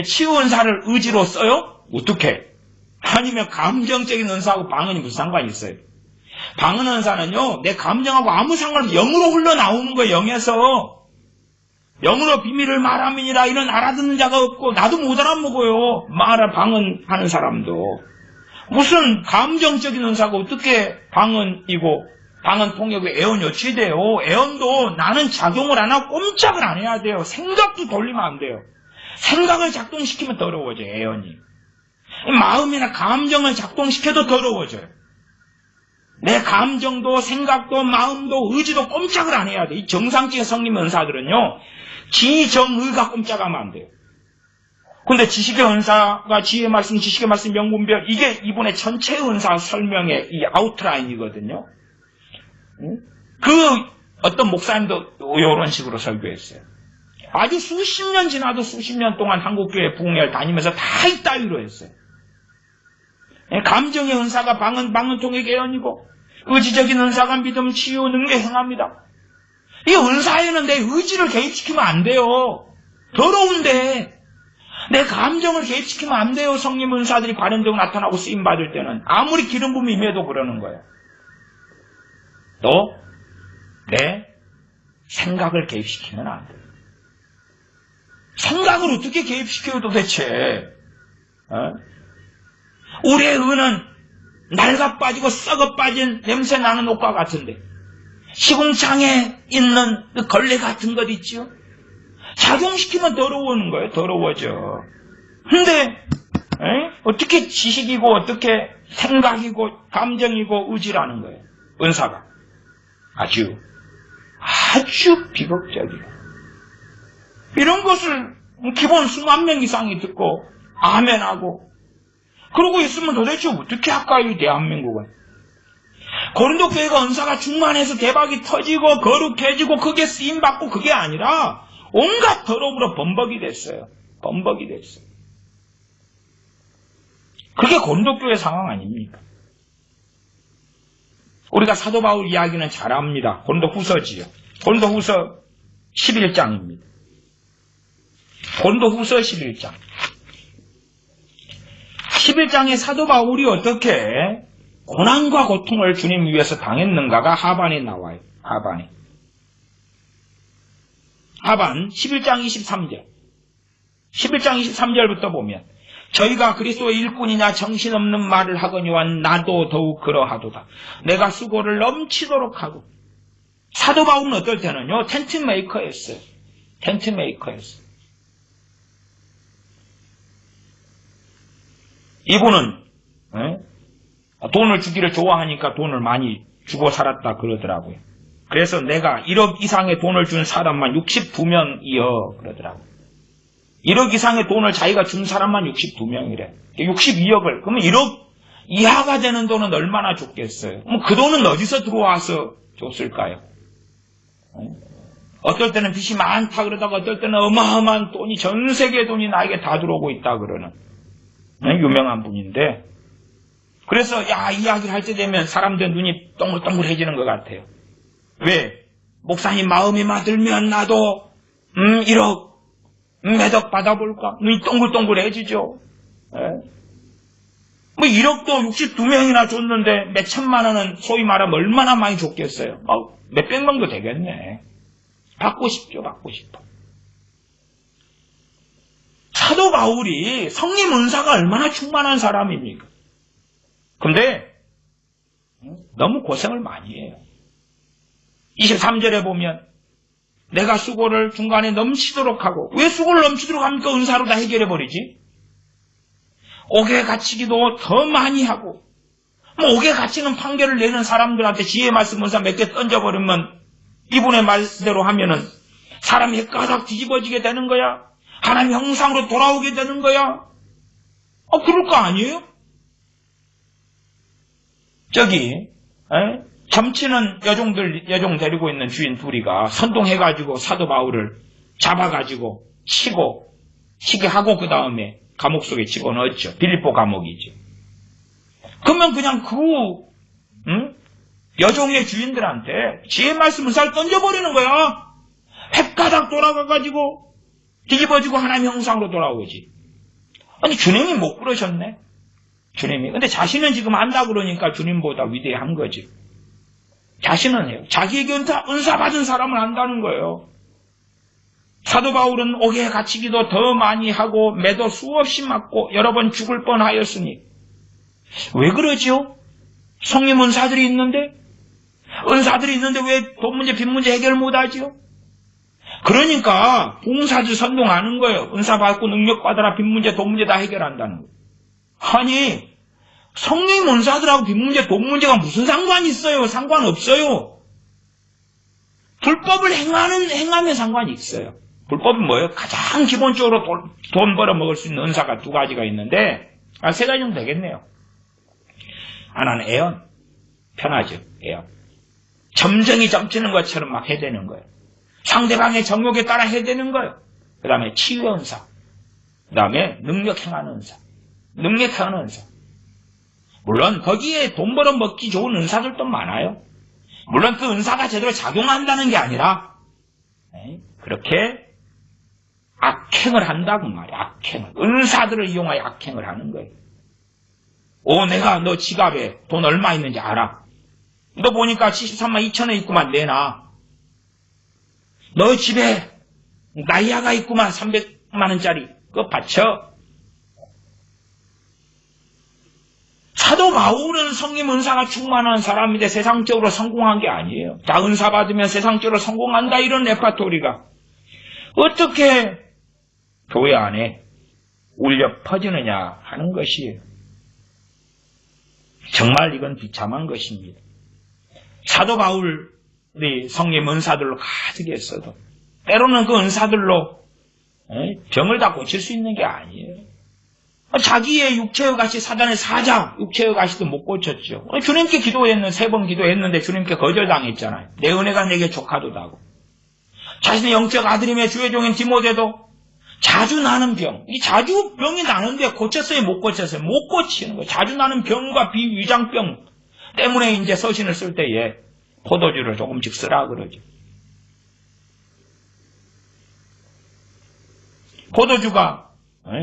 치유 은사를 의지로 써요? 어떻게? 아니면 감정적인 은사하고 방언이 무슨 상관이 있어요? 방언 은사는요, 내 감정하고 아무 상관없이 영으로 흘러나오는 거예요, 영에서. 영으로 비밀을 말함이니라 이런 알아듣는 자가 없고, 나도 못 알아먹어요. 방언하는 사람도. 무슨 감정적인 은사가 어떻게 방언이고, 방언 통역에 애언이 어찌 돼요? 애언도 나는 작용을 안 하고 꼼짝을 안 해야 돼요. 생각도 돌리면 안 돼요. 생각을 작동시키면 더러워져요, 애언이. 마음이나 감정을 작동시켜도 더러워져요. 내 감정도 생각도 마음도 의지도 꼼짝을 안 해야 돼. 이 정상적인 성림 은사들은요. 지정의가 꼼짝하면 안 돼요. 근데 지식의 은사가 지혜의 말씀, 지식의 말씀, 명분별 이게 이분의 전체 은사 설명의 이 아웃라인이거든요. 그 어떤 목사님도 이런 식으로 설교했어요. 아주 수십 년 지나도 수십 년 동안 한국교회 부흥회를 다니면서 다 이따위로 했어요. 감정의 은사가 방언 통역의 애언이고 의지적인 은사가 믿음, 치유, 능력 행합니다. 이 은사에는 내 의지를 개입시키면 안 돼요. 더러운데 내 감정을 개입시키면 안 돼요. 성림 은사들이 발현되고 나타나고 쓰임받을 때는 아무리 기름 부음이 임해도 그러는 거예요. 또 내 생각을 개입시키면 안 돼요. 생각을 어떻게 개입시켜요 도대체? 우리의 의는 낡아 빠지고 썩어 빠진 냄새 나는 옷과 같은데 시궁창에 있는 그 걸레 같은 것 있죠? 작용시키면 더러워오는 거예요. 더러워져. 근데 어떻게 지식이고 어떻게 생각이고 감정이고 의지라는 거예요. 은사가. 아주 비극적이에요. 이런 것을 기본 수만 명 이상이 듣고 아멘하고 그러고 있으면 도대체 어떻게 할까 이 대한민국은. 고린도 교회가 은사가 충만해서 대박이 터지고 거룩해지고 그게 쓰임받고 그게 아니라 온갖 더러움으로 범벅이 됐어요. 범벅이 됐어요. 그게 고린도 교회 상황 아닙니까? 우리가 사도 바울 이야기는 잘 압니다. 고린도 후서지요. 고린도 후서 11장입니다. 고린도 후서 11장. 11장에 사도 바울이 어떻게 고난과 고통을 주님 위해서 당했는가가 하반에 나와요. 하반 11장 23절. 11장 23절부터 보면 저희가 그리스도의 일꾼이냐 정신없는 말을 하거니와 나도 더욱 그러하도다. 내가 수고를 넘치도록 하고. 사도 바울은 어떨 때는요, 텐트 메이커였어요. 이분은 돈을 주기를 좋아하니까 돈을 많이 주고 살았다 그러더라고요. 그래서 내가 1억 이상의 돈을 준 사람만 62명이여 그러더라고요. 1억 이상의 돈을 자기가 준 사람만 62명이래. 62억을. 그러면 1억 이하가 되는 돈은 얼마나 줬겠어요? 그럼 그 돈은 어디서 들어와서 줬을까요? 어떨 때는 빚이 많다 그러다가 어떨 때는 어마어마한 돈이, 전 세계의 돈이 나에게 다 들어오고 있다 그러는 유명한 분인데, 그래서 이야기를 할 때 되면 사람들 눈이 동글동글해지는 것 같아요. 왜? 목사님 마음이 맞들면 나도 1억 매덕 받아볼까? 눈이 동글동글해지죠. 뭐 1억도 62명이나 줬는데 몇 천만 원은 소위 말하면 얼마나 많이 줬겠어요? 몇 백명도 되겠네. 받고 싶죠. 사도 바울이 성령 은사가 얼마나 충만한 사람입니까? 근데 너무 고생을 많이 해요. 23절에 보면 내가 수고를 중간에 넘치도록 하고, 왜 수고를 넘치도록 합니까? 은사로 다 해결해버리지. 옥에 갇히기도 더 많이 하고, 옥에 갇히는 판결을 내는 사람들한테 지혜의 말씀 은사 몇 개 던져버리면 이분의 말대로 하면은 사람이 헷가닥 뒤집어지게 되는 거야. 하나님 형상으로 돌아오게 되는 거야. 그럴 거 아니에요? 저기 점치는 여종 데리고 있는 주인 둘이가 선동해가지고 사도 바울을 잡아가지고 치게 하고 그 다음에 감옥 속에 집어넣었죠. 빌립보 감옥이죠. 그러면 그냥 여종의 주인들한테 지혜 말씀 은사를 던져버리는 거야. 헷가닥 돌아가가지고 뒤집어지고 하나님 형상으로 돌아오지. 아니 주님이 못 그러셨네. 주님이. 근데 자신은 지금 안다 그러니까 주님보다 위대한 거지. 자신은 해요. 자기에게 은사 받은 사람을 안다는 거예요. 사도 바울은 옥에 갇히기도 더 많이 하고 매도 수없이 맞고 여러 번 죽을 뻔하였으니. 왜 그러지요? 성령 은사들이 있는데 왜 돈 문제 빚 문제 해결 못하지요? 그러니까 봉사주 선동하는 거예요. 은사 받고 능력 받아라, 빚 문제 돈 문제 다 해결한다는 거예요. 아니 성령 은사들하고 빚 문제 돈 문제가 무슨 상관이 있어요? 상관없어요. 불법을 행하면 상관이 있어요. 불법은 뭐예요? 가장 기본적으로 돈 벌어 먹을 수 있는 은사가 두 가지가 있는데, 세 가지 정도 되겠네요. 하나는 애언. 편하죠. 애언. 점쟁이 점치는 것처럼 막 해대는 거예요. 상대방의 정욕에 따라 해대는 거예요. 그 다음에 치유의 은사. 그 다음에 능력 행하는 은사. 물론 거기에 돈 벌어 먹기 좋은 은사들도 많아요. 물론 그 은사가 제대로 작용한다는 게 아니라 그렇게 악행을 한다고 말이에요. 악행을. 은사들을 이용하여 악행을 하는 거예요. 내가 너 지갑에 돈 얼마 있는지 알아. 너 보니까 73만 2천원 있구만, 내놔. 너 집에 나이아가 있구만, 300만원짜리. 그거 바쳐. 사도 바울은 성령 은사가 충만한 사람인데 세상적으로 성공한 게 아니에요. 다 은사 받으면 세상적으로 성공한다, 이런 레파토리가 어떻게 교회 안에 울려 퍼지느냐 하는 것이에요. 정말 이건 비참한 것입니다. 사도 바울이 성령 은사들로 가득 했어도 때로는 그 은사들로 병을 다 고칠 수 있는 게 아니에요. 자기의 육체의 가시, 사단의 사자, 육체의 가시도 못 고쳤죠. 주님께 기도했는 3번 기도했는데 주님께 거절당했잖아요. 내 은혜가 내게 족하도다고. 자신의 영적 아들임의 주의 종인 디모데도 자주 나는 병, 이 자주 병이 나는데 고쳤어요, 못 고쳤어요? 못 고치는 거예요. 자주 나는 병과 비위장병 때문에 이제 서신을 쓸 때에 포도주를 조금씩 쓰라 그러죠. 포도주가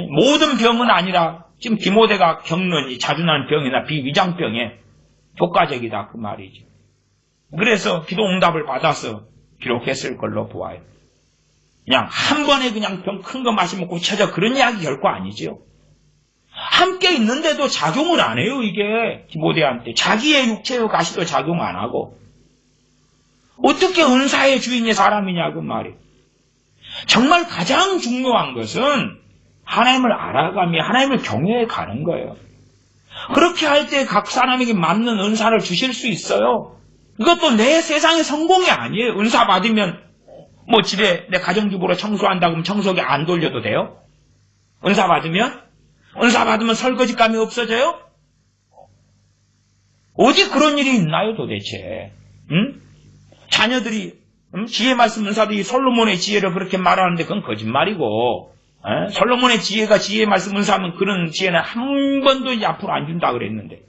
모든 병은 아니라 지금 디모데가 겪는 이 자주 나는 병이나 비위장병에 효과적이다 그 말이죠. 그래서 기도 응답을 받아서 기록했을 걸로 보아요. 그냥 한 번에 그냥 병 큰 거 마시면 고쳐져 그런 이야기 결코 아니죠. 함께 있는데도 작용을 안 해요. 이게 디모데한테 자기의 육체의 가시도 작용 안 하고 어떻게 은사의 주인의 사람이냐 그 말이에요. 정말 가장 중요한 것은 하나님을 알아가며 하나님을 경외해 가는 거예요. 그렇게 할 때 각 사람에게 맞는 은사를 주실 수 있어요. 이것도 내 세상의 성공이 아니에요. 은사 받으면 뭐 집에 내 가정주부로 청소한다고 하면 청소기 안 돌려도 돼요? 은사 받으면 설거지감이 없어져요? 어디 그런 일이 있나요 도대체? 응? 자녀들이 지혜 말씀 은사들이 솔로몬의 지혜를 그렇게 말하는데 그건 거짓말이고 솔로몬의 지혜가 지혜 말씀 은사하면 그런 지혜는 한 번도 이제 앞으로 안 준다 그랬는데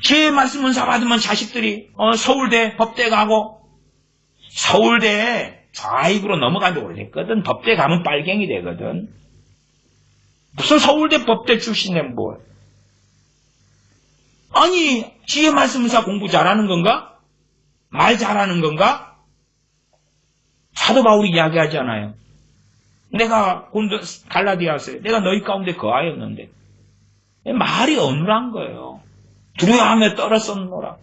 지혜 말씀 은사 받으면 자식들이 서울대 법대 가고 서울대에 좌익으로 넘어간 지 오래됐거든. 법대 가면 빨갱이 되거든. 무슨 서울대 법대 출신에 뭐 아니 지혜 말씀 은사 공부 잘하는 건가? 말 잘하는 건가? 사도 바울이 이야기하잖아요. 내가 갈라디아서에 내가 너희 가운데 거하였는데 말이 어눌한 거예요. 두려워하며 떨었었노라.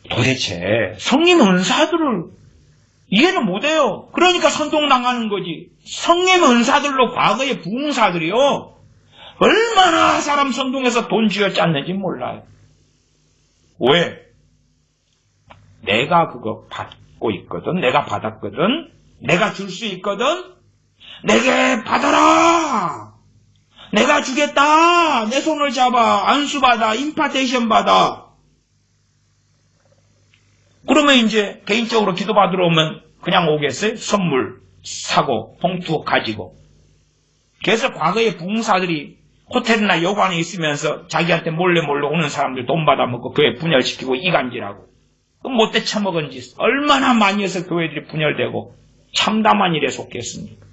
도대체 성령 은사들을 이해는 못해요. 그러니까 선동당하는 거지. 성령 은사들로 과거의 부흥사들이요 얼마나 사람 선동해서 돈 쥐어짰는지 몰라요. 왜? 내가 그거 받고 있거든. 내가 받았거든. 내가 줄 수 있거든. 내게 받아라. 내가 주겠다. 내 손을 잡아. 안수 받아. 임파테이션 받아. 그러면 이제 개인적으로 기도받으러 오면 그냥 오겠어요? 선물 사고 봉투 가지고. 그래서 과거의 부흥사들이 호텔이나 여관에 있으면서 자기한테 몰래 오는 사람들 돈 받아먹고 교회 분열시키고 이간질하고 그 못돼 처먹은 짓 얼마나 많이 해서 교회들이 분열되고 참담한 일에 속했습니까?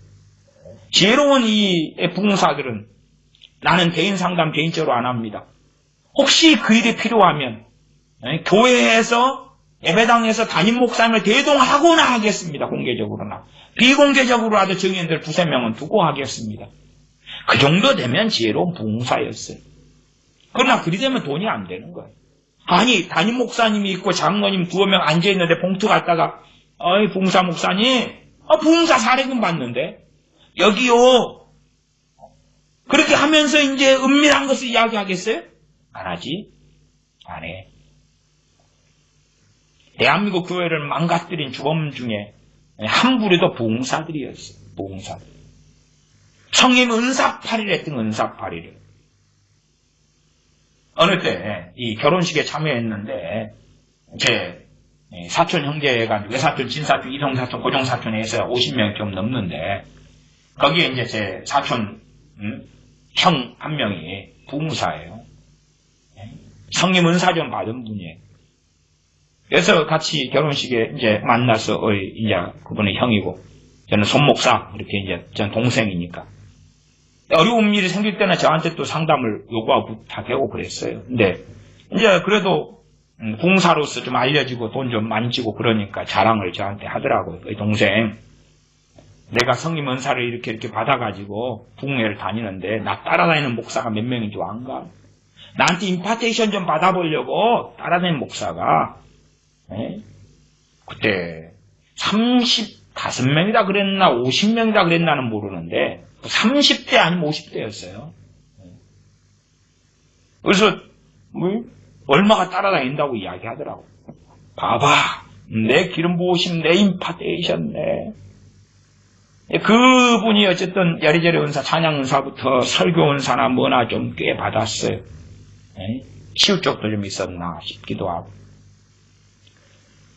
지혜로운 이 부흥사들은 나는 개인 상담 개인적으로 안 합니다. 혹시 그 일이 필요하면 교회에서 예배당에서 담임 목사님을 대동하거나 하겠습니다. 공개적으로나. 비공개적으로라도 증인들 2-3명은 두고 하겠습니다. 그 정도 되면 지혜로운 부흥사였어요. 그러나 그리 되면 돈이 안 되는 거예요. 아니 담임 목사님이 있고 장로님 2명 앉아있는데 봉투 갖다가 부흥사 목사님 부흥사 사례금 받는데 여기요. 그렇게 하면서 이제 은밀한 것을 이야기하겠어요? 안 하지. 안 해. 대한민국 교회를 망가뜨린 주범 중에 한 부류도 부흥사들이었어요. 부흥사들. 성령 은사파리를 했던 은사파리를. 어느 때 이 결혼식에 참여했는데 제 사촌 형제가 외사촌, 진사촌, 이동사촌, 고종사촌에 해서 50명이 좀 넘는데 거기에 이제 제 사촌 형 한 명이 부흥사예요. 성령 은사 좀 받은 분이에요. 그래서 같이 결혼식에 이제 만나서 이제 그분의 형이고 저는 손목사 이렇게 이제 전 동생이니까 어려운 일이 생길 때는 저한테 또 상담을 요구하고 다 되고 그랬어요. 근데 이제 그래도 부흥사로서 좀 알려지고 돈 좀 만지고 그러니까 자랑을 저한테 하더라고요. 그 동생 내가 성령 은사를 이렇게 받아가지고 부흥회를 다니는데 나 따라다니는 목사가 몇 명인 줄 안가? 나한테 임파테이션 좀 받아보려고 따라다니는 목사가 그때 35명이다 그랬나 50명이다 그랬나는 모르는데 30대 아니면 50대였어요. 그래서 얼마가 따라다닌다고 이야기하더라고. 봐봐 내 기름 부으심 내 임파테이션 내 그분이 어쨌든 여리저리 은사 찬양 은사부터 설교 은사나 뭐나 좀 꽤 받았어요. 치유 쪽도 좀 있었나 싶기도 하고.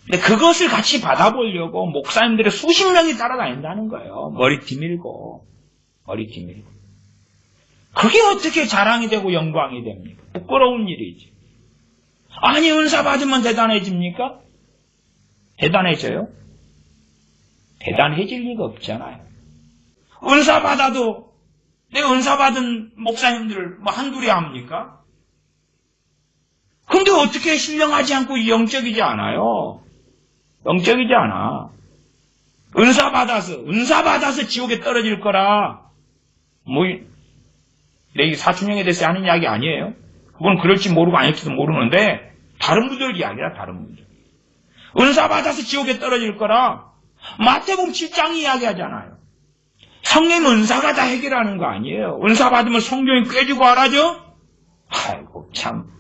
근데 그것을 같이 받아보려고 목사님들이 수십 명이 따라다닌다는 거예요. 머리띠 밀고. 그게 어떻게 자랑이 되고 영광이 됩니까? 부끄러운 일이지. 아니 은사 받으면 대단해집니까? 대단해져요? 대단해질 리가 없잖아요. 은사 받아도 내가 은사 받은 목사님들 뭐 한둘이 합니까? 근데 어떻게 신령하지 않고 영적이지 않아요? 영적이지 않아. 은사 받아서 지옥에 떨어질 거라. 내 사촌형에 대해서 하는 이야기 아니에요. 그건 그럴지 모르고 아닐지도 모르는데, 다른 분들 이야기야, 다른 분들. 은사 받아서 지옥에 떨어질 거라. 마태복음 7장이 이야기하잖아요. 성령 은사가 다 해결하는 거 아니에요. 은사 받으면 성경이 꿰지고 알아죠? 아이고, 참.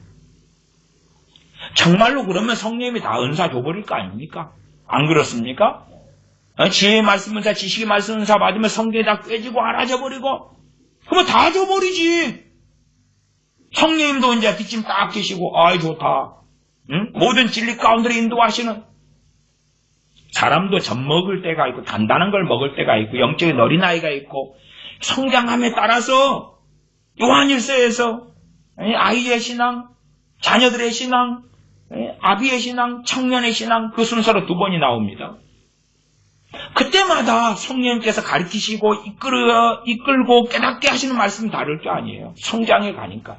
정말로 그러면 성령이 다 은사 줘버릴 거 아닙니까? 안 그렇습니까? 지혜의 말씀 은사, 지식의 말씀 은사 받으면 성경이 다 꿰지고 알아져 버리고, 그러면 다 줘버리지. 성령님도 이제 뒷짐 딱 계시고, 아이, 좋다. 응? 모든 진리 가운데로 인도하시는. 사람도 젖 먹을 때가 있고, 단단한 걸 먹을 때가 있고, 영적인 어린아이가 있고, 성장함에 따라서, 요한일서에서, 아이의 신앙, 자녀들의 신앙, 아비의 신앙, 청년의 신앙, 그 순서로 2번이 나옵니다. 그때마다 성령님께서 가르치시고 이끌고 깨닫게 하시는 말씀이 다를 게 아니에요. 성장해 가니까.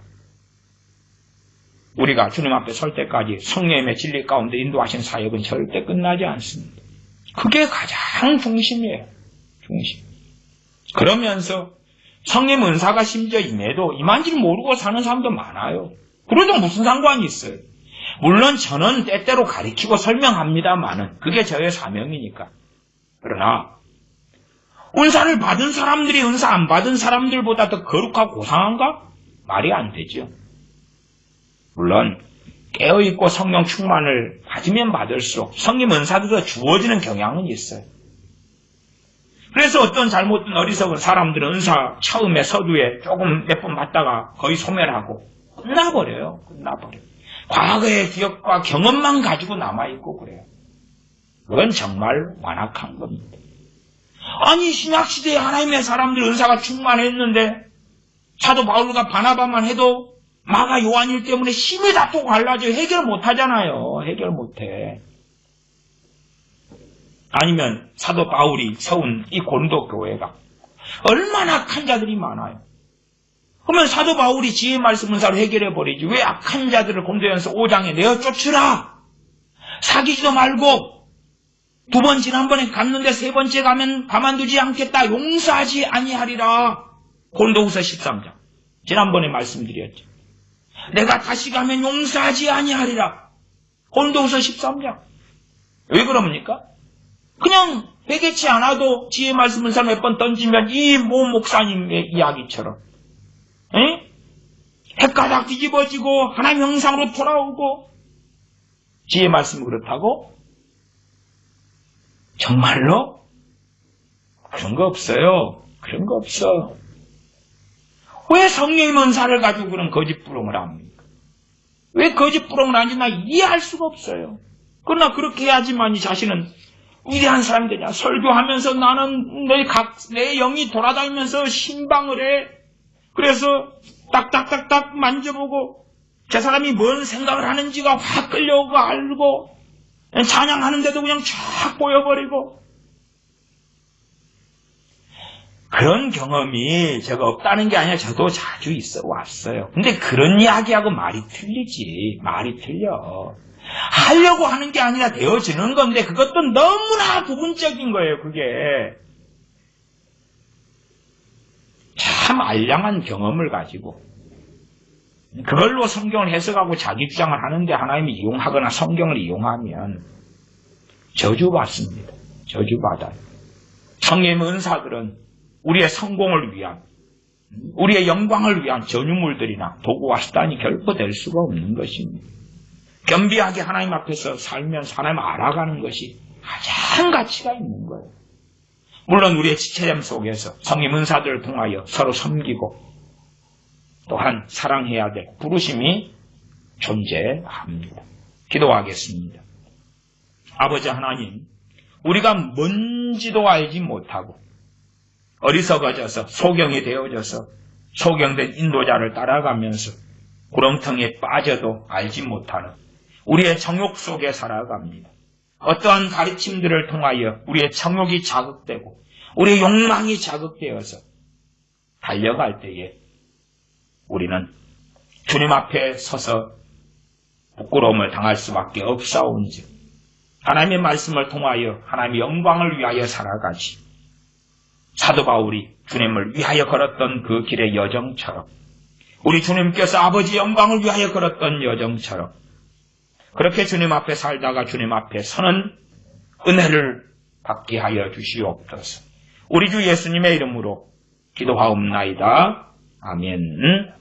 우리가 주님 앞에 설 때까지 성령님의 진리 가운데 인도하신 사역은 절대 끝나지 않습니다. 그게 가장 중심이에요. 중심. 그러면서 성령 은사가 심지어 임한 줄 모르고 사는 사람도 많아요. 그래도 무슨 상관이 있어요. 물론 저는 때때로 가르치고 설명합니다만은 그게 저의 사명이니까. 그러나 은사를 받은 사람들이 은사 안 받은 사람들보다 더 거룩하고 고상한가? 말이 안 되죠. 물론 깨어있고 성령 충만을 받으면 받을수록 성령 은사도 더 주어지는 경향은 있어요. 그래서 어떤 잘못된 어리석은 사람들은 은사 처음에 서두에 조금 몇 번 받다가 거의 소멸하고 끝나버려요. 과거의 기억과 경험만 가지고 남아있고 그래요. 그건 정말 완악한 겁니다. 아니 신약시대에 하나님의 사람들 은사가 충만했는데 사도 바울과 바나바만 해도 마가 요한일 때문에 힘이 다투고 갈라져 해결 못하잖아요. 해결 못해. 아니면 사도 바울이 세운 이 고린도 교회가 얼마나 악한 자들이 많아요. 그러면 사도 바울이 지혜 말씀 은사로 해결해버리지 왜 악한 자들을 고린도전서 5장에 내어 쫓으라. 사귀지도 말고 2번 지난번에 갔는데 3번째 가면 가만두지 않겠다. 용서하지 아니하리라. 고린도후서 13장. 지난번에 말씀드렸죠. 내가 다시 가면 용서하지 아니하리라. 고린도후서 13장. 왜 그럽니까? 그냥 회개치 않아도 지혜 말씀 은사 몇 번 던지면 이 모 목사님의 이야기처럼 헷가닥 뒤집어지고 하나님 형상으로 돌아오고 지혜 말씀이 그렇다고? 정말로? 그런 거 없어요. 그런 거 없어. 왜 성령의 은사를 가지고 그런 거짓부렁을 합니까? 왜 거짓부렁을 하는지 나 이해할 수가 없어요. 그러나 그렇게 해야지만 이 자신은 위대한 사람이 되냐. 설교하면서 나는 내 영이 돌아다니면서 신방을 해. 그래서 딱딱딱딱 만져보고 저 사람이 뭔 생각을 하는지가 확 끌려오고 알고 찬양하는데도 그냥 쫙 보여버리고 그런 경험이 제가 없다는 게 아니라 저도 자주 있어 왔어요. 근데 그런 이야기하고 말이 틀리지. 말이 틀려. 하려고 하는 게 아니라 되어지는 건데 그것도 너무나 부분적인 거예요. 그게 참 알량한 경험을 가지고 그걸로 성경을 해석하고 자기 주장을 하는데 하나님이 이용하거나 성경을 이용하면 저주받습니다. 저주받아요. 성령의 은사들은 우리의 성공을 위한 우리의 영광을 위한 전유물들이나 도구와 수단이 결코 될 수가 없는 것입니다. 겸비하게 하나님 앞에서 살면서 하나님을 알아가는 것이 가장 가치가 있는 거예요. 물론 우리의 지체됨 속에서 성령 은사들을 통하여 서로 섬기고 또한 사랑해야 될 부르심이 존재합니다. 기도하겠습니다. 아버지 하나님, 우리가 뭔지도 알지 못하고 어리석어져서 소경이 되어져서 소경된 인도자를 따라가면서 구렁텅이에 빠져도 알지 못하는 우리의 정욕 속에 살아갑니다. 어떠한 가르침들을 통하여 우리의 정욕이 자극되고 우리의 욕망이 자극되어서 달려갈 때에 우리는 주님 앞에 서서 부끄러움을 당할 수밖에 없사온즉 하나님의 말씀을 통하여 하나님의 영광을 위하여 살아가지. 사도 바울이 주님을 위하여 걸었던 그 길의 여정처럼 우리 주님께서 아버지 영광을 위하여 걸었던 여정처럼 그렇게 주님 앞에 살다가 주님 앞에 서는 은혜를 받게 하여 주시옵소서. 우리 주 예수님의 이름으로 기도하옵나이다. 아멘.